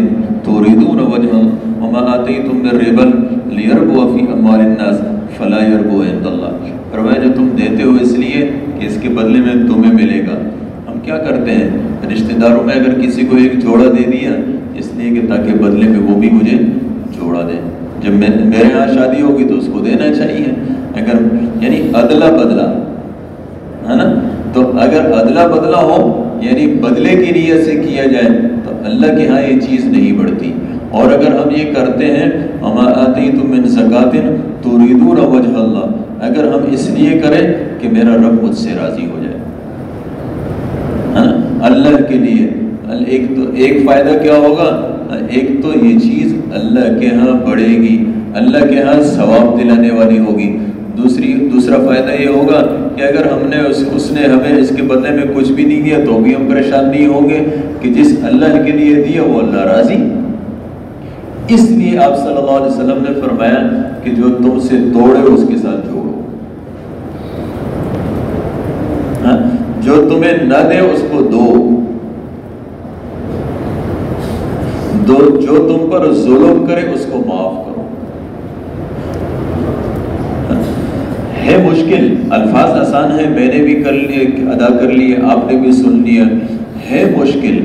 تُرِيدُونَ وَجْهَ وَمَا آتَيْتُم مِّن رِّبًا لِيَرْبُوَ فِي أَمْوَالِ النَّاسِ فَلَا يَرْبُوَ عِندَ اللَّهِ۔ فرمایا جو تم دیتے ہو اس لیے کہ اس کے بدلے میں تمہیں ملے گا۔ ہم کیا کرتے ہیں، رشتہ داروں میں اگر کسی کو ایک جوڑا دے دیا اس لیے کہ تاکہ بدلے میں وہ بھی مجھے جوڑا دے، جب میرے ہاں شادی ہوگی تو اس کو دینا چاہیے، اگر یعنی ادلا بدلا ہے نا، تو اگر ادلا بدلا ہو یعنی بدلے کی نیت سے کیا جائے تو اللہ کے ہاں یہ چیز نہیں بڑھتی۔ اور اگر ہم یہ کرتے ہیں وَمَا آتَيْتُم مِّن زَكَاةٍ تُرِيدُونَ وَجْهَ اللَّهِ، اگر ہم اس لیے کریں کہ میرا رب مجھ سے راضی ہو جائے، ہے نا، اللہ کے لیے، ایک فائدہ کیا ہوگا، ایک تو یہ چیز اللہ کے ہاں بڑھے گی، اللہ کے ہاں ثواب دلانے والی ہوگی، دوسرا فائدہ یہ ہوگا کہ اگر ہم نے اس نے ہمیں اس کے بدلے میں کچھ بھی نہیں دیا تو بھی ہم پریشان نہیں ہوں گے کہ جس اللہ کے لیے دیا وہ اللہ راضی۔ اس لیے آپ صلی اللہ علیہ وسلم نے فرمایا کہ جو تم سے توڑے اس کے ساتھ جوڑو، ہاں؟ جو تمہیں نہ دے اس کو دو، جو تم پر ظلم کرے اس کو معاف کرو۔ ہے مشکل، الفاظ آسان ہے، میں نے بھی کر لیے، ادا کر لیے، آپ نے بھی سن لیا، ہے مشکل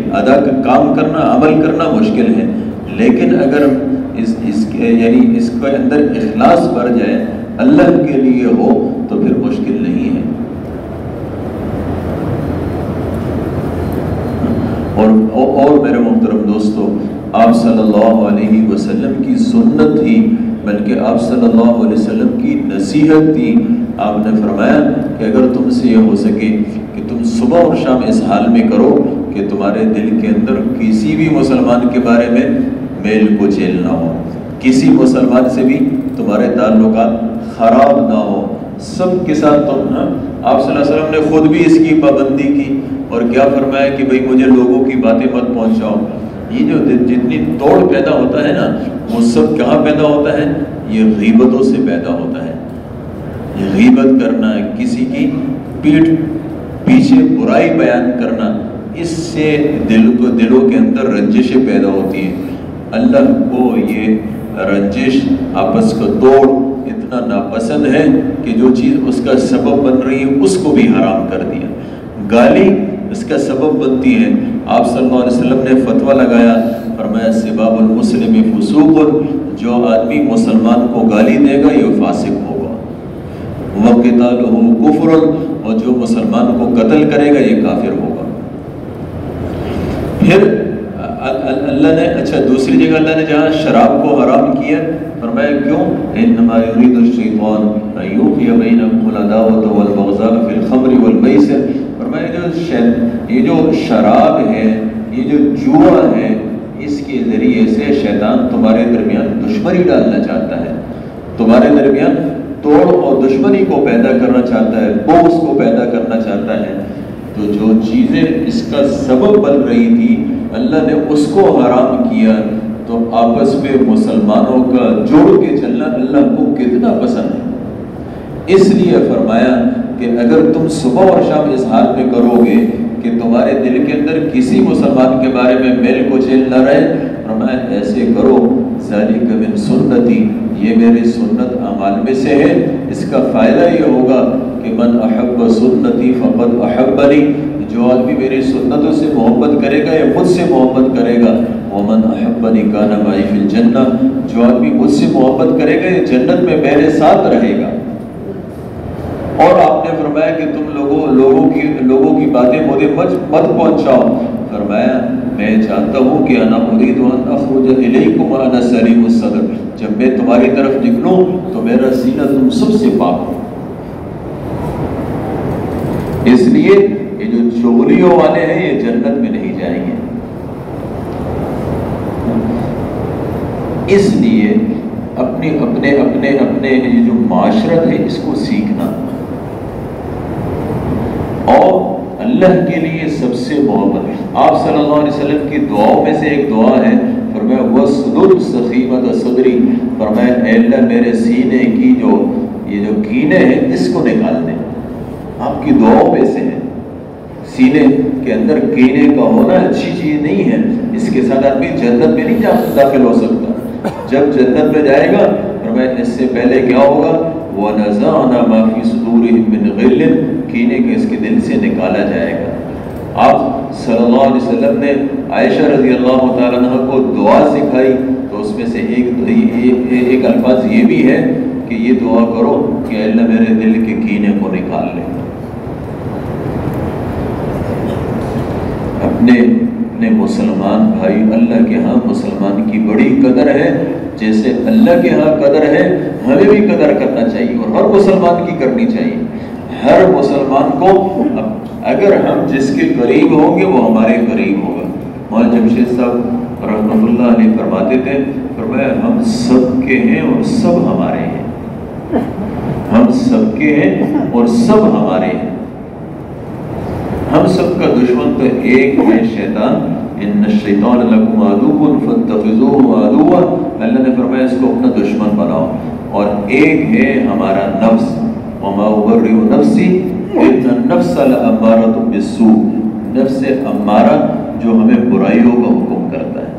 کام کرنا، عمل کرنا مشکل ہے، لیکن اگر یعنی اس کے اندر اخلاص بھر جائے اللہ کے لیے ہو تو پھر مشکل نہیں ہے۔ اور میرے محترم دوستو، آپ صلی اللہ علیہ وسلم کی سنت تھی، بلکہ آپ صلی اللہ علیہ وسلم کی نصیحت تھی۔ آپ نے فرمایا کہ اگر تم سے یہ ہو سکے کہ تم صبح اور شام اس حال میں کرو کہ تمہارے دل کے اندر کسی بھی مسلمان کے بارے میں میل کچیل نہ ہو، کسی مسلمان سے بھی تمہارے تعلقات خراب نہ ہو، سب کے ساتھ تم آپ صلی اللہ علیہ وسلم نے خود بھی اس کی پابندی کی اور کیا فرمایا کہ بھئی مجھے لوگوں کی باتیں مت پہنچاؤ۔ یہ جو جتنی توڑ پیدا ہوتا ہے نا وہ سب کہاں پیدا ہوتا ہے، یہ غیبتوں سے پیدا ہوتا ہے۔ یہ غیبت کرنا، کسی کی پیٹھ پیچھے برائی بیان کرنا، اس سے دلوں کے اندر رنجشیں پیدا ہوتی ہیں۔ اللہ کو یہ رنجش، آپس کا توڑ اتنا ناپسند ہے کہ جو چیز اس کا سبب بن رہی ہے اس کو بھی حرام کر دیا۔ گالی اس کا سبب بنتی ہے۔ آپ صلی اللہ علیہ وسلم نے فتویٰ لگایا، فرمایا سباب المسلم فسوق، جو آدمی مسلمان کو گالی دے گا یہ فاسق ہوگا، وقتالہ کفر، اور جو مسلمان کو قتل کرے گا یہ کافر ہوگا۔ پھر اللہ نے دوسری جگہ اللہ نے جہاں شراب کو حرام کیا، فرمایا کیوں، انما یرید الشیطان ان یوقع بینکم العداوۃ والبغضاء فی الخمر والمیسر، فرمایا یہ جو شراب ہے، یہ جو جوا ہے، اس کے ذریعے سے شیطان تمہارے درمیان دشمنی ڈالنا چاہتا ہے، تمہارے درمیان توڑ اور دشمنی کو پیدا کرنا چاہتا ہے، بغض کو پیدا کرنا چاہتا ہے۔ تو جو چیزیں اس کا سبب بن رہی تھی اللہ نے اس کو حرام کیا، تو آپس میں مسلمانوں کا جوڑ کے چلنا اللہ کو کتنا پسند ہے۔ اس لیے فرمایا کہ اگر تم صبح اور شام اس حال میں کرو گے کہ تمہارے دل کے اندر کسی مسلمان کے بارے میں میل کچیل نہ رہے، فرمایا ایسے کرو، ذالک من سنتی، یہ میری سنت اعمال میں سے ہے۔ اس کا فائدہ یہ ہوگا کہ من احب سنتی فقد احبنی، جو آدمی میری سنتوں سے محبت کرے گا یا مجھ سے محبت کرے گا، ومن احبنی کان معی فی الجنہ، جو آدمی مجھ سے محبت کرے گا یہ جنت میں میرے ساتھ رہے گا۔ اور آپ نے فرمایا کہ تم لوگوں کی باتیں مجھے مت پہنچاؤ. فرمایا میں چاہتا ہوں کہ انا اريد ان اخرج اليكم وانا سلیم الصدر، جب میں تمہاری طرف نکلوں تو میرا سینہ تم سب سے پاک ہو. اس لیے یہ جو چغلیوں والے ہیں یہ جنت میں نہیں جائیں گے. اس لیے اپنے یہ جو معاشرت ہے اس کو سیکھنا، اور اللہ کے لیے سب سے محبت. آپ صلی اللہ علیہ وسلم کی دعاؤں میں سے ایک دعا ہے، فرمایا وَاسْلُلْ سَخِيمَةَ صَدْرِي، فرمایا اے اللہ میرے سینے کی یہ جو کینے ہیں اس کو نکال دیں. آپ کی دعاؤں میں سے ہے. سینے کے اندر کینے کا ہونا اچھی چیز نہیں ہے. اس کے ساتھ آدمی جنت میں نہیں داخل ہو سکتا. جب جنت میں جائے گا فرمایا اس سے پہلے کیا ہوگا، وَنَزَعْنَا مَا فِي صُدُورِهِم مِّن غِلٍّ، کینے کے اس کے دل سے نکالا جائے گا. آپ صلی اللہ علیہ وسلم نے عائشہ رضی اللہ تعالیٰ عنہ کو دعا سکھائی، تو اس میں سے ایک الفاظ یہ بھی ہے کہ یہ دعا کرو کہ اللہ میرے دل کے کینے کو نکال لے. اپنے مسلمان بھائی، اللہ کے ہاں مسلمان کی بڑی قدر ہے. جیسے اللہ کے ہاں قدر ہے ہمیں بھی قدر کرنا چاہیے، اور ہر مسلمان کی کرنی چاہیے. ہر مسلمان کو اگر ہم جس کے قریب ہوں گے وہ ہمارے قریب ہوگا. مولانا جمشید صاحب رحمۃ اللہ علیہ فرماتے تھے، فرمایا ہم سب کے ہیں اور سب ہمارے ہیں. ہم سب کے ہیں اور سب ہمارے ہیں. ہم سب کا دشمن تو ایک ہے شیطان. ان الشیطان لکم عدو فاتخذوہ عدوا، اللہ نے فرمایا اس کو اپنا دشمن بناؤ. اور ایک ہے ہمارا نفس، وما ابرئ نفسی ان النفس لامارۃ بالسوء، نفس امارہ جو ہمیں برائیوں کا حکم کرتا ہے.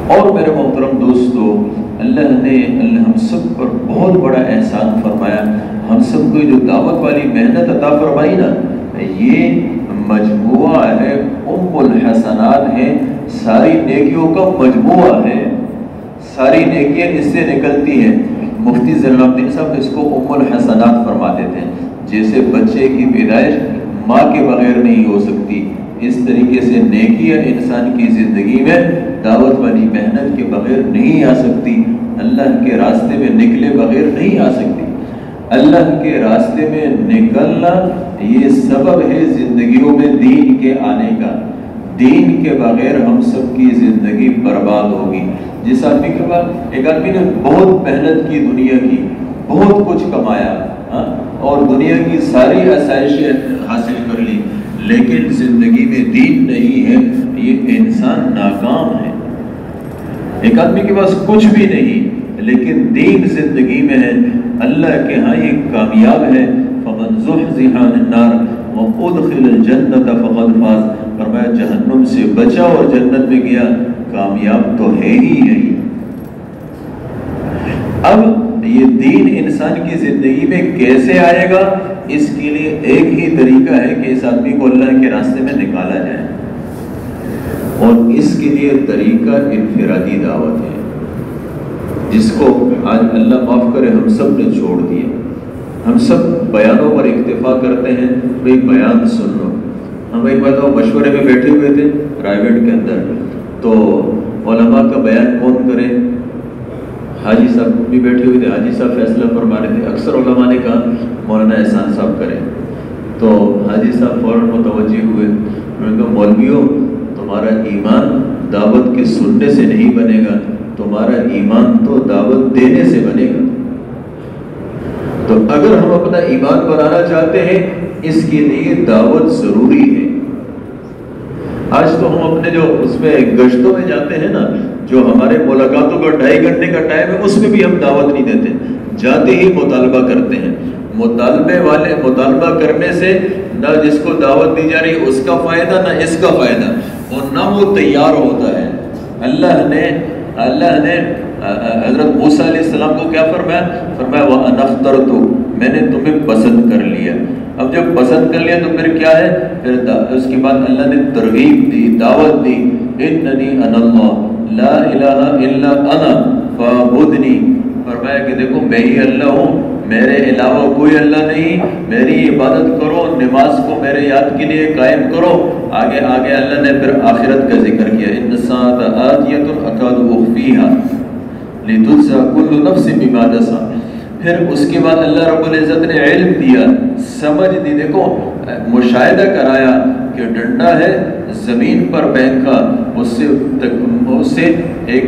اور میرے محترم دوستو، اللہ نے ہم سب پر بہت بڑا احسان فرمایا. ہم سب کو جو دعوت والی محنت عطا فرمائی نا، یہ مجموعہ ہے، ام الحسنات ہے، ساری نیکیوں کا مجموعہ ہے. ساری نیکیاں اس سے نکلتی ہیں. مفتی ضیاء الدین صاحب اس کو ام الحسنات فرماتے تھے. جیسے بچے کی پیدائش ماں کے بغیر نہیں ہو سکتی، اس طریقے سے نیکیاں انسان کی زندگی میں دعوت والی محنت کے بغیر نہیں آ سکتی. اللہ کے راستے میں نکلے بغیر نہیں آ سکتی. اللہ کے راستے میں نکلنا یہ سبب ہے زندگیوں میں دین کے آنے کا. دین کے بغیر ہم سب کی زندگی برباد ہوگی. جس آدمی کے بعد ایک آدمی نے بہت محنت کی، دنیا کی بہت کچھ کمایا اور دنیا کی ساری آسائشیں حاصل کر لی، لیکن زندگی میں دین نہیں ہے، یہ انسان ناکام ہے. ایک آدمی کے پاس کچھ بھی نہیں لیکن دین زندگی میں ہے، اللہ کے ہاں یہ کامیاب ہے. فمن زحزح عن النار وادخل الجنۃ فقد فاز، فرمایا جہنم سے بچا اور جنت میں گیا، کامیاب تو ہے ہی یہی. اب یہ دین انسان کی زندگی میں کیسے آئے گا، اس کے لیے ایک ہی طریقہ ہے کہ اس آدمی کو اللہ کے راستے میں نکالا جائے، اور اس کے لیے طریقہ انفرادی دعوت ہے، جس کو آج اللہ معاف کرے ہم سب نے چھوڑ دیا. ہم سب بیانوں پر اکتفا کرتے ہیں، بھئی بیان سن لو. ہم ایک بات مشورے میں بیٹھے ہوئے تھے پرائیویٹ کے اندر، تو علماء کا بیان کون کرے؟ حاجی صاحب بھی بیٹھے ہوئے تھے، حاجی صاحب فیصلہ فرما رہے تھے. اکثر علماء نے کہا مولانا احسان صاحب کریں، تو حاجی صاحب فوراً متوجہ ہوئے. انہوں نے کہا مولویوں تمہارا ایمان دعوت کے سننے سے نہیں بنے گا، تمہارا ایمان تو دعوت دینے سے بنے گا. تو اگر ہم اپنا ایمان بنانا چاہتے ہیں اس کے لیے دعوت ضروری ہے. آج تو ہم اپنے جو اس میں گشتوں میں جاتے ہیں نا، جو ہمارے ملاقاتوں کا 2.5 گھنٹے کا ٹائم ہے، اس میں بھی ہم دعوت نہیں دیتے، جاتے ہی مطالبہ کرتے ہیں. مطالبہ کرنے سے نہ جس کو دعوت دی جا رہی اس کا فائدہ نہ اس کا فائدہ، اور نہ وہ تیار ہوتا ہے. اللہ نے حضرت موسیٰ علیہ السلام کو کیا فرمایا؟ فرمایا وَأَنَا اخْتَرْتُكَ، میں نے تمہیں پسند کر لیا. اب جب پسند کر لیا تو پھر کیا ہے؟ پھر اس کے بعد اللہ نے ترغیب دی، دعوت دی، اِنَّنِي أَنَا اللَّهُ لَا إِلَٰهَ إِلَّا أَنَا فَاعْبُدْنِي. فرمایا کہ دیکھو میں ہی اللہ ہوں، میرے علاوہ کوئی اللہ نہیں، میری عبادت کرو، نماز کو میرے یاد کے لیے قائم کرو۔ آگے آگے اللہ نے پھر آخرت کا ذکر کیا، ان الساعۃ آتیۃ اکاد اخفیھا لتجزی کل نفس بما کسبت۔ پھر اس کے بعد اللہ رب العزت نے علم دیا، سمجھ دی، دیکھو مشاہدہ کرایا کہ ڈنڈا ہے زمین پر پھینکا، اس سے ایک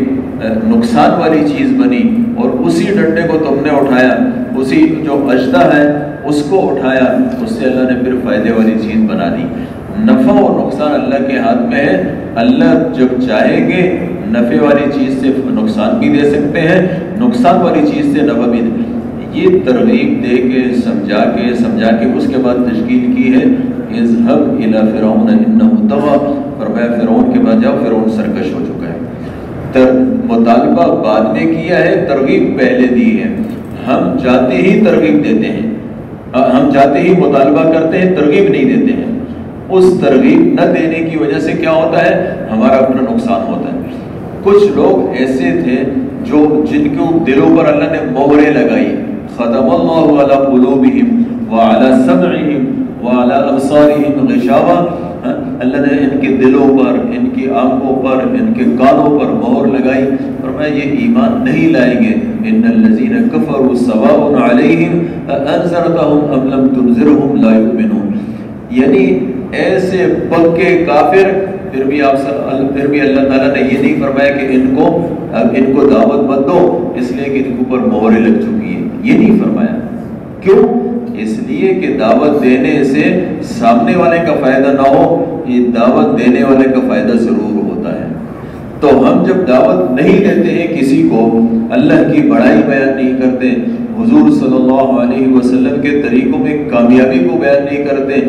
نقصان والی چیز بنی، اور اسی ڈنڈے کو تم نے اٹھایا، اسی جو اجدہ ہے اس کو اٹھایا، اس سے اللہ نے پھر فائدے والی چیز بنا دی۔ نفع و نقصان اللہ کے ہاتھ میں ہے، اللہ جب چاہیں گے نفع والی چیز سے نقصان بھی دے سکتے ہیں، نقصان والی چیز سے نفع بھی دے۔ یہ ترغیب دے کے سمجھا کے اس کے بعد تشکیل کی ہے اذهب الى فرعون انه طغى، فرمایا فرعون کے بعد جاؤ، فرعون سرکش ہو چکا ہے۔ مطالبہ بعد میں کیا ہے، ترغیب پہلے دی ہے۔ ہم چاہتے ہی ترغیب دیتے ہیں، ہم چاہتے ہی مطالبہ کرتے ہیں، ترغیب نہیں دیتے ہیں۔ اس ترغیب نہ دینے کی وجہ سے کیا ہوتا ہے، ہمارا اپنا نقصان ہوتا ہے۔ کچھ لوگ ایسے تھے جن کے دلوں پر اللہ نے مہریں لگائی، ختم اللہ علی قلوبہم وعلی سمعہم وعلی ابصارہم غشاوہ، اللہ نے ان کے دلوں پر، ان کی آنکھوں پر، ان کے کانوں پر مہر لگائی، فرمایا یہ ایمان نہیں لائیں گے۔ ان الذین کفروا سواء علیہم اانذرتہم ام لم تنذرہم لا یؤمنون، یعنی ایسے پکے کافر، پھر بھی اللہ تعالیٰ نے یہ نہیں فرمایا کہ ان کو دعوت مت دو اس لیے کہ ان کے اوپر مہریں لگ چکی ہیں، یہ نہیں فرمایا۔ کیوں؟ اس لیے کہ دعوت دینے سے سامنے والے کا فائدہ نہ ہو، یہ دعوت دینے والے کا فائدہ ضرور ہوتا ہے۔ تو ہم جب دعوت نہیں دیتے ہیں کسی کو، اللہ کی بڑائی بیان نہیں کرتے، حضور صلی اللہ علیہ وسلم کے طریقوں میں کامیابی کو بیان نہیں کرتے،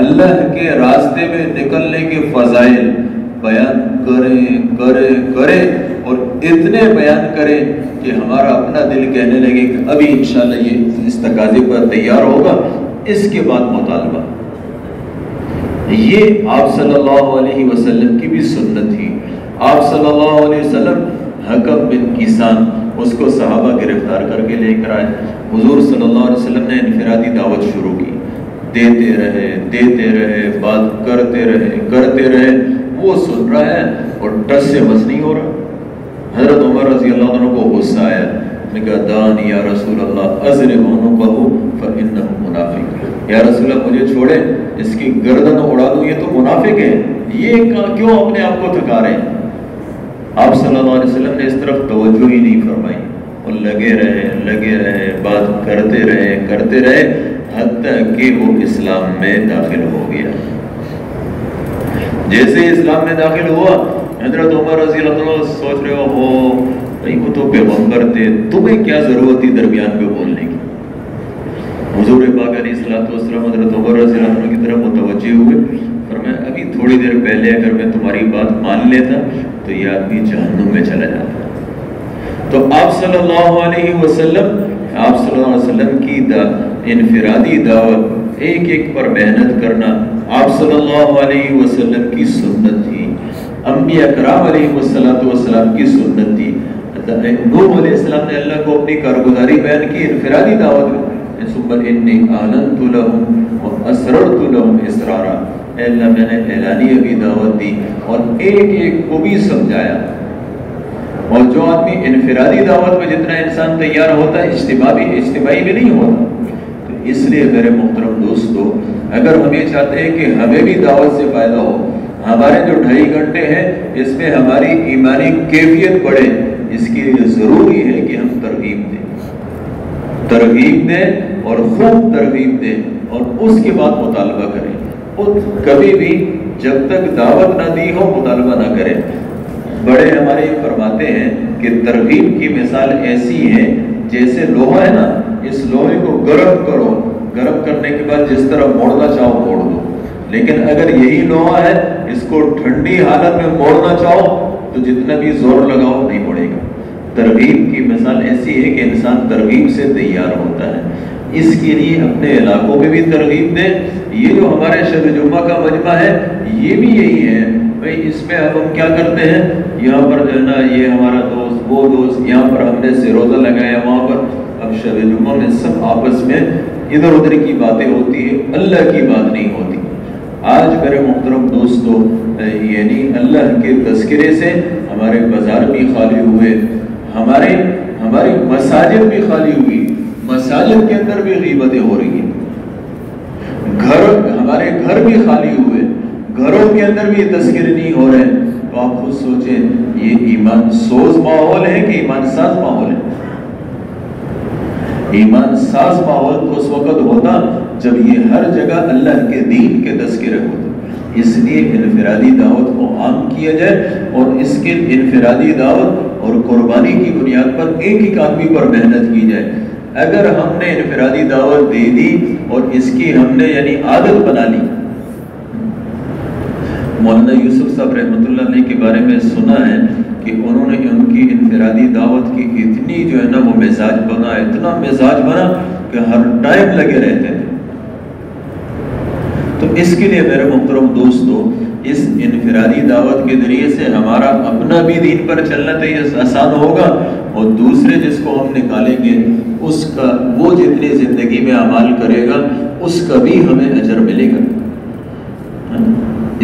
اللہ کے راستے میں نکلنے کے فضائل بیان کریں اور اتنے بیان کریں کہ ہمارا اپنا دل کہنے لگے کہ ابھی انشاءاللہ یہ اس تقاضے پر تیار ہوگا، اس کے بعد مطالبہ۔ یہ آپ صلی اللہ علیہ وسلم کی بھی سنت تھی۔ آپ صلی اللہ علیہ وسلم حکم بن کیسان، اس کو صحابہ گرفتار کر کے لے کر آئے، حضور صلی اللہ علیہ وسلم نے انفرادی دعوت شروع کی، دیتے رہے، بات کرتے رہے، وہ سن رہا ہے اور ٹس سے بس نہیں ہو رہا۔ حضرت عمر رضی اللہ عنہ کو غصہ آیا، نے کہا دانی یا رسول اللہ اضرب عنقہ فانہ منافق، یا رسول اللہ مجھے چھوڑے، اس کی گردن اڑا دوں، یہ تو منافق ہے، یہ کیوں اپنے آپ کو تھکا رہے ہیں؟ آپ صلی اللہ علیہ وسلم نے اس طرف توجہ ہی نہیں فرمائی، اور لگے رہے، بات کرتے رہے حتیٰ کہ وہ اسلام میں داخل ہو گیا۔ جیسے اسلام میں داخل ہوا، حضرت عمر رضی اللہ عنہ سوچ رہے ہو بھائی وہ تو پیغمبر تھے، تمہیں کیا ضرورت تھی درمیان میں بولنے کی؟ حضور پاک علیہ الصلوۃ والسلام حضرت عمر رضی اللہ عنہ کی طرف متوجہ ہوئے، فرمایا ابھی تھوڑی دیر پہلے اگر میں تمہاری بات مان لیتا تو یہ آدمی جہنم میں چلا جاتا۔ تو آپ صلی اللہ علیہ وسلم کی انفرادی دعوت، ایک پر محنت کرنا آپ صلی اللہ علیہ وسلم کی سنت تھی، انبیاء کرام علیہ السلام کی سنت تھی۔ نوح علیہ السلام نے اللہ کو اپنی کارگزاری بیان کی انفرادی دعوت میں، ثم انی اعلنت لهم واسررت لهم اسرارا، اے اللہ میں نے اعلانیہ بھی دعوت دی اور ایک کو بھی سمجھایا۔ اور جو آدمی انفرادی دعوت میں جتنا انسان تیار ہوتا ہے، اجتماعی میں نہیں ہوتا۔ تو اس لیے میرے محترم دوستو، اگر ہم یہ چاہتے ہیں کہ ہمیں بھی دعوت سے فائدہ ہو، ہمارے جو 2.5 گھنٹے ہیں اس میں ہماری ایمانی کیفیت بڑھے، اس کے لیے ضروری ہے کہ ہم ترغیب دیں اور خوب ترغیب دیں اور اس کے بعد مطالبہ کریں۔ اور کبھی بھی جب تک دعوت نہ دی ہو مطالبہ نہ کریں۔ بڑے ہمارے فرماتے ہیں کہ ترغیب کی مثال ایسی ہے جیسے لوہا ہے نا، اس لوہے کو گرم کرو، گرم کرنے کے بعد جس طرح موڑنا چاہو موڑ دو، لیکن اگر یہی لوہا ہے اس کو ٹھنڈی حالت میں موڑنا چاہو تو جتنا بھی زور لگاؤ نہیں مڑے گا۔ ترغیب کی مثال ایسی ہے کہ انسان ترغیب سے تیار ہوتا ہے۔ اس کے لیے اپنے علاقوں میں بھی ترغیب دیں۔ یہ جو ہمارے شب جمعہ کا مجمع ہے یہ بھی یہی ہے بھائی، اس میں اب ہم کیا کرتے ہیں، یہاں پر جو ہے نا یہ ہمارا دوست وہ دوست، یہاں پر ہم نے سے روزہ لگایا، وہاں پر اب شب جمعہ میں سب آپس میں ادھر ادھر کی باتیں ہوتی ہے، اللہ کی بات نہیں ہوتی۔ آج میرے محترم دوستو، یعنی اللہ کے تذکرے سے ہمارے بازار بھی خالی ہوئے، ہماری مساجد بھی خالی ہوئی، مساجد کے اندر بھی غیبتیں ہو رہی ہیں، ہمارے گھر بھی خالی ہوئے، گھروں کے اندر بھی تذکرے نہیں ہو رہے۔ تو آپ خود سوچیں، یہ ایمان سوز ماحول ہے کہ ایمان ساز ماحول ہے؟ ایمان ساز ماحول تو اس وقت ہوتا جب یہ ہر جگہ اللہ کے دین کے تذکرے ہوتے۔ اس لیے انفرادی دعوت کو عام کیا جائے، اور اس کے انفرادی دعوت اور قربانی کی بنیاد پر ایک ایک آدمی پر محنت کی جائے۔ اگر ہم نے انفرادی دعوت دے دی اور اس کی ہم نے یعنی عادت بنا لی، مولانا یوسف صاحب رحمۃ اللہ علیہ کے بارے میں سنا ہے کہ انہوں نے ان کی انفرادی دعوت کی اتنی جو ہے نا وہ مزاج بنا، اتنا مزاج بنا کہ ہر ٹائم لگے رہتے تھے۔ تو اس کے لیے میرے محترم دوستو، اس انفرادی دعوت کے ذریعے سے ہمارا اپنا بھی دین پر چلنا چاہیے، آسان ہوگا، اور دوسرے جس کو ہم نکالیں گے اس کا وہ جتنی زندگی میں اعمال کرے گا اس کا بھی ہمیں اجر ملے گا۔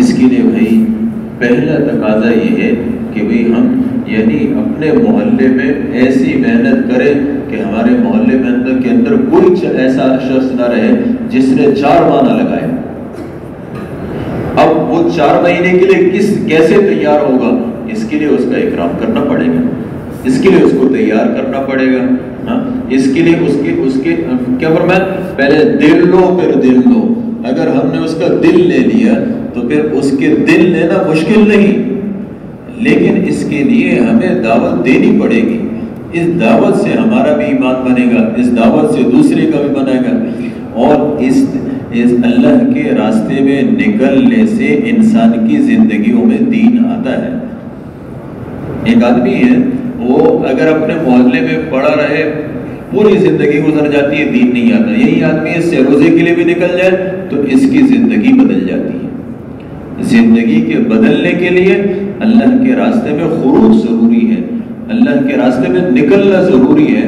اس کے لیے بھائی پہلا تقاضا یہ ہے کہ بھائی ہم یعنی اپنے محلے میں ایسی محنت کریں کہ ہمارے محلے میں کے اندر کوئی ایسا شخص نہ رہے جس نے 4 ماہ نہ لگائے۔ اب وہ 4 مہینے کے لیے کیسے تیار ہوگا؟ اس کے لیے اس کا اکرام کرنا پڑے گا، اس کے لیے اس کو تیار کرنا پڑے گا۔ اس کے لیے اس کے کیا فرمایا؟ پہلے دل لو پھر دل دو۔ اگر ہم نے اس کا دل لے لیا تو پھر اس کے دل لینا مشکل نہیں، لیکن اس کے لیے ہمیں دعوت دینی پڑے گی۔ اس دعوت سے ہمارا بھی ایمان بنے گا، اس دعوت سے دوسرے کا بھی بنے گا، اور اس اللہ کے راستے میں نکلنے سے انسان کی زندگیوں میں دین آتا ہے۔ ایک آدمی ہے، وہ اگر اپنے محلے میں پڑا رہے پوری زندگی گزر جاتی ہے، دین نہیں آتا۔ یہی آدمی اس سے روزے کے لیے بھی نکل جائے تو اس کی زندگی بدل جاتی ہے۔ زندگی کے بدلنے کے لیے اللہ کے راستے میں خروج ضروری ہے، اللہ کے راستے میں نکلنا ضروری ہے۔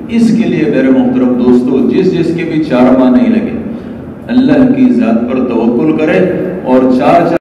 اس کے لیے میرے محترم دوستو، جس کے بھی 4 ماہ نہیں لگے، اللہ کی ذات پر توکل کرے اور 4